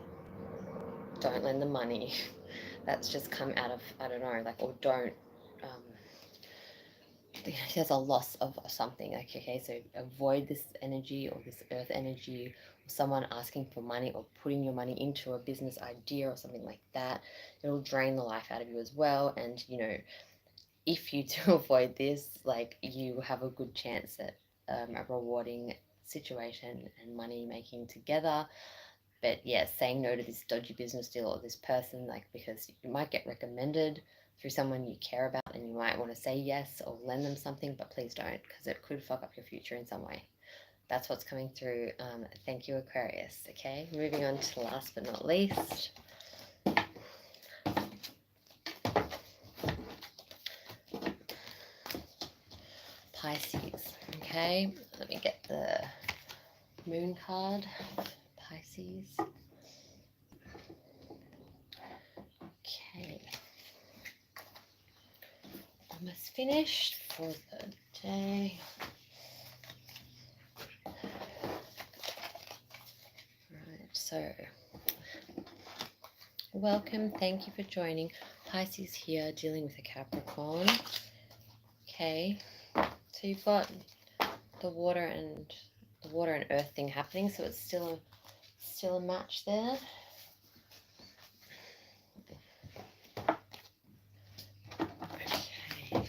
Don't lend the money. That's just come out of, I don't know, like, or don't. There's a loss of something. Like, okay, so avoid this energy, or this earth energy, or someone asking for money, or putting your money into a business idea or something like that. It'll drain the life out of you as well. And if you do avoid this, like, you have a good chance at a rewarding situation and money making together. But yeah, saying no to this dodgy business deal or this person, like, because you might get recommended through someone you care about, and you might want to say yes or lend them something, but please don't, because it could fuck up your future in some way. That's what's coming through. Thank you, Aquarius. Okay, moving on to last but not least. Pisces. Okay, let me get the moon card. Pisces. Okay. Almost finished for the day. Right, so welcome. Thank you for joining. Pisces here, dealing with a Capricorn. Okay, so you've got the water and earth thing happening, so it's still a match there. Okay.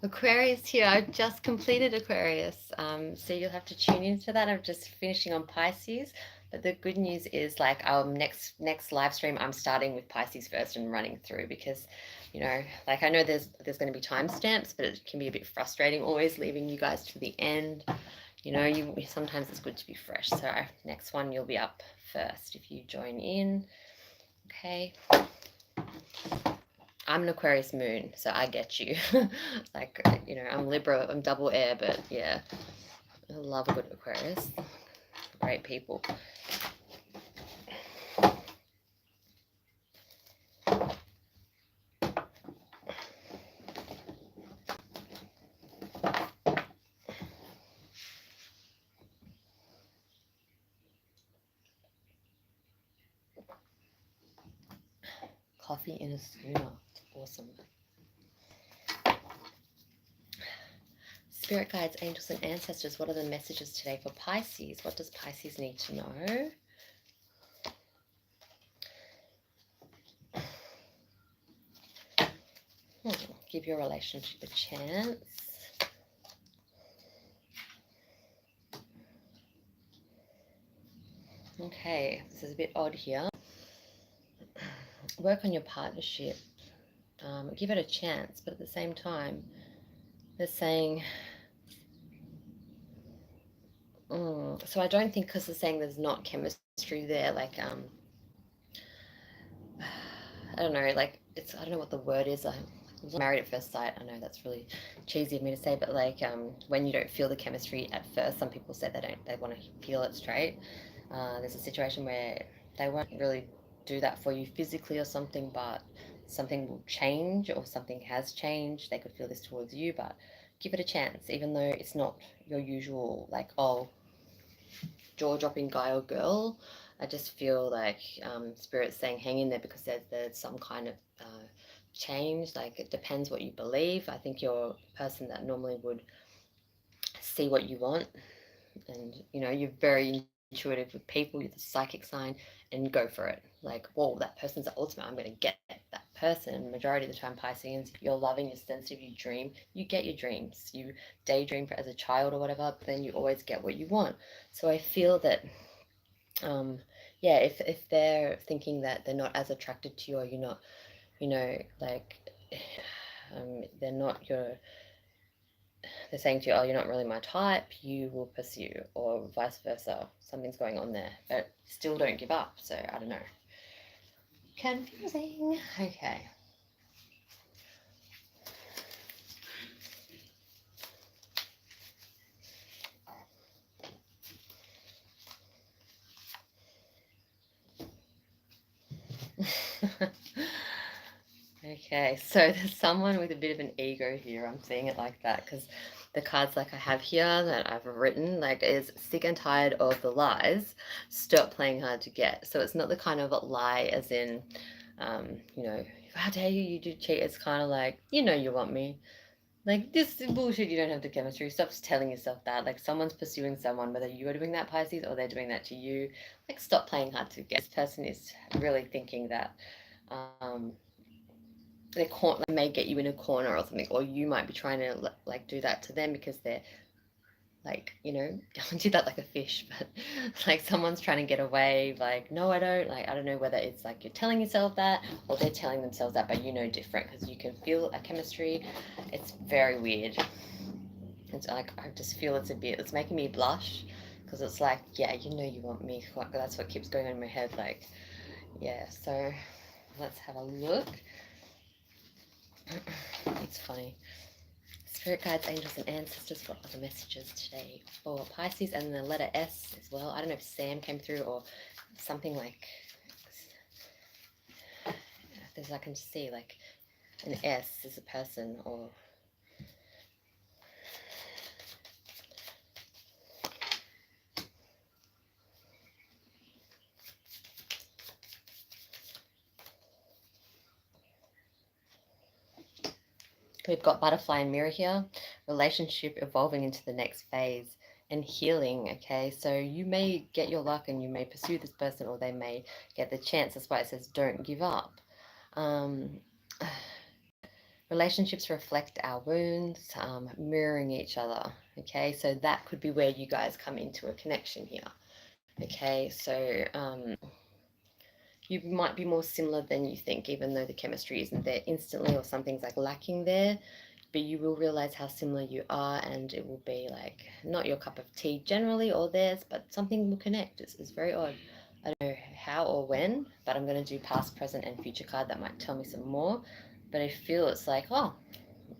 Aquarius here. I've just completed Aquarius, so you'll have to tune into that. I'm just finishing on Pisces, but the good news is, like, next live stream, I'm starting with Pisces first and running through, because like, I know there's going to be timestamps, but it can be a bit frustrating always leaving you guys to the end. Sometimes it's good to be fresh. So next one, you'll be up first if you join in. Okay. I'm an Aquarius moon, so I get you. Like, I'm Libra, I'm double air, but yeah, I love a good Aquarius. Great people. Coffee in a schooner. Awesome. Spirit guides, angels, and ancestors, what are the messages today for Pisces? What does Pisces need to know? Give your relationship a chance. Okay, this is a bit odd here. Work on your partnership. Give it a chance, but at the same time, they're saying... so I don't think, because they're saying there's not chemistry there, like, I don't know, like, it's, I don't know what the word is. I'm married at first sight. I know that's really cheesy of me to say, but like, when you don't feel the chemistry at first, some people say they want to feel it straight. There's a situation where they won't really do that for you physically or something, but something will change, or something has changed. They could feel this towards you, but give it a chance, even though it's not your usual, like, oh, jaw-dropping guy or girl. I just feel like Spirit's saying hang in there, because there's some kind of change. Like, it depends what you believe. I think you're a person that normally would see what you want, and you know, you're very intuitive with people. You're the psychic sign, and go for it. Like, whoa, that person's the ultimate. I'm going to get that person. Majority of the time, Pisceans, you're loving, you're sensitive, you dream, you get your dreams. You daydream as a child or whatever, but then you always get what you want. So I feel that yeah, if they're thinking that they're not as attracted to you, or you're not, you know, like, they're not your, they're saying to you, oh, you're not really my type, you will pursue, or vice versa. Something's going on there, but still don't give up. So I don't know. Confusing. Okay. Okay, so there's someone with a bit of an ego here. I'm seeing it like that, because the cards like I have here that I've written, like, is sick and tired of the lies, stop playing hard to get. So it's not the kind of lie as in, you know, how dare you, you do cheat. It's kind of like, you know, you want me. Like, this is bullshit, you don't have the chemistry. Stop telling yourself that. Like, someone's pursuing someone, whether you are doing that, Pisces, or they're doing that to you. Like, stop playing hard to get. This person is really thinking that they may get you in a corner or something, or you might be trying to like do that to them, because they're like, you know, I did that like a fish, but like, someone's trying to get away. Like, no, I don't. Like, I don't know whether it's like you're telling yourself that, or they're telling themselves that, but you know different, because you can feel a chemistry. It's very weird. It's like, I just feel it's making me blush, because it's like, yeah, you know, you want me. That's what keeps going on in my head. Like, yeah. So let's have a look. It's funny. Spirit guides, angels, and ancestors, what other messages today for Pisces? And the letter S as well. I don't know if Sam came through, or something like, there's, I can see like an S is a person, or we've got butterfly and mirror here. Relationship evolving into the next phase and healing. Okay, so you may get your luck and you may pursue this person, or they may get the chance. That's why it says don't give up. Relationships reflect our wounds, mirroring each other. Okay, so that could be where you guys come into a connection here. Okay, so you might be more similar than you think, even though the chemistry isn't there instantly, or something's like lacking there, but you will realize how similar you are, and it will be like not your cup of tea generally, or theirs, but something will connect. It's very odd. I don't know how or when, but I'm going to do past, present, and future card that might tell me some more. But I feel it's like, oh,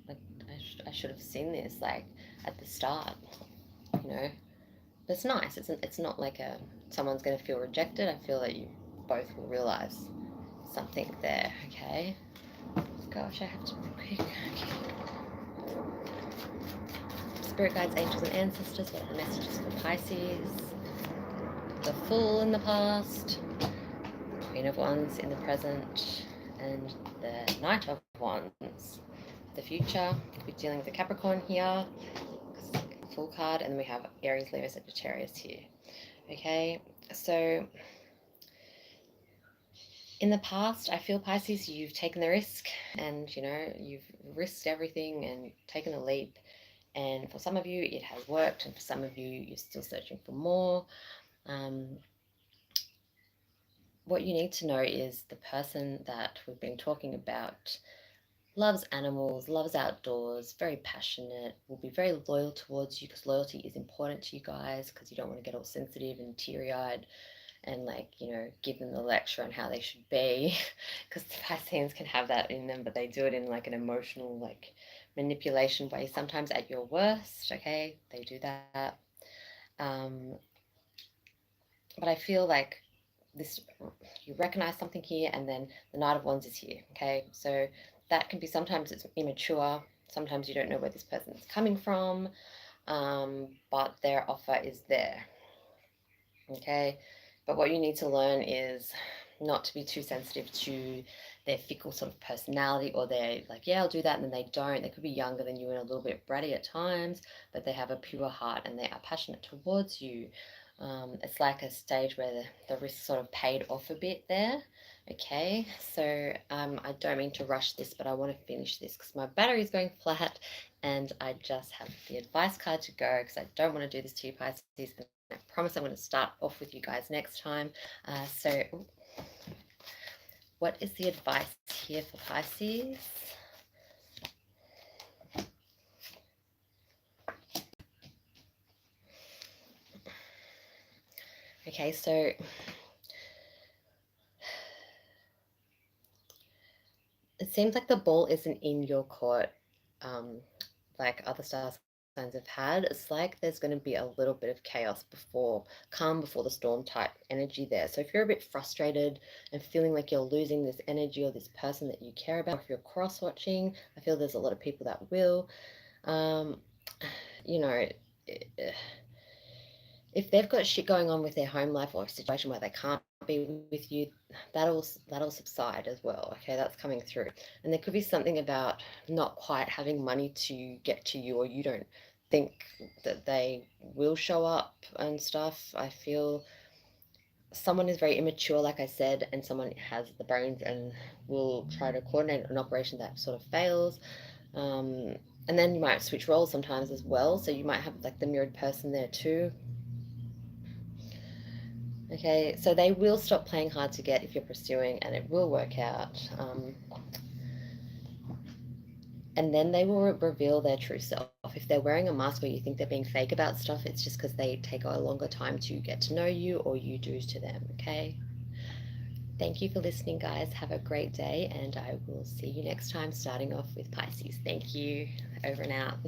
I should have seen this like at the start, you know. But it's nice. It's not like someone's going to feel rejected. I feel that you both will realize something there. Okay. Gosh, I have to be quick. Okay. Spirit guides, angels, and ancestors. What are the messages for Pisces? The Fool in the past, Queen of Wands in the present, and the Knight of Wands. The future. We're dealing with the Capricorn here. Full card, and then we have Aries, Leo, Sagittarius here. Okay, so In the past, I feel, Pisces, you've taken the risk and, you know, you've risked everything and taken the leap. And for some of you, it has worked. And for some of you, you're still searching for more. What you need to know is the person that we've been talking about loves animals, loves outdoors, very passionate, will be very loyal towards you, because loyalty is important to you guys, because you don't want to get all sensitive and teary-eyed and, like, you know, give them the lecture on how they should be, because the Pisceans can have that in them, but they do it in like an emotional, like, manipulation way, sometimes at your worst. Okay, they do that. But I feel like this, you recognize something here, and then the Knight of Wands is here. Okay, so that can be, sometimes it's immature, sometimes you don't know where this person is coming from, but their offer is there. Okay, but what you need to learn is not to be too sensitive to their fickle sort of personality, or they're like, yeah, I'll do that, and then they don't. They could be younger than you and a little bit bratty at times, but they have a pure heart and they are passionate towards you. It's like a stage where the risk sort of paid off a bit there. Okay, so I don't mean to rush this, but I want to finish this because my battery is going flat, and I just have the advice card to go, because I don't want to do this to you, Pisces. I promise I'm going to start off with you guys next time. So what is the advice here for Pisces? Okay, so it seems like the ball isn't in your court, like other star signs have had. It's like there's going to be a little bit of chaos before, calm before the storm type energy there. So if you're a bit frustrated and feeling like you're losing this energy or this person that you care about, if you're cross watching, I feel there's a lot of people that will. You know, if they've got shit going on with their home life, or a situation where they can't be with you, that'll subside as well. Okay, that's coming through. And there could be something about not quite having money to get to you, or you don't think that they will show up and stuff. I feel someone is very immature, like I said, and someone has the brains and will try to coordinate an operation that sort of fails. And then you might switch roles sometimes as well, so you might have like the mirrored person there too. Okay, so they will stop playing hard to get if you're pursuing, and it will work out. And then they will reveal their true self. If they're wearing a mask, or you think they're being fake about stuff, it's just because they take a longer time to get to know you, or you do to them. Okay, thank you for listening, guys. Have a great day, and I will see you next time, starting off with Pisces. Thank you. Over and out.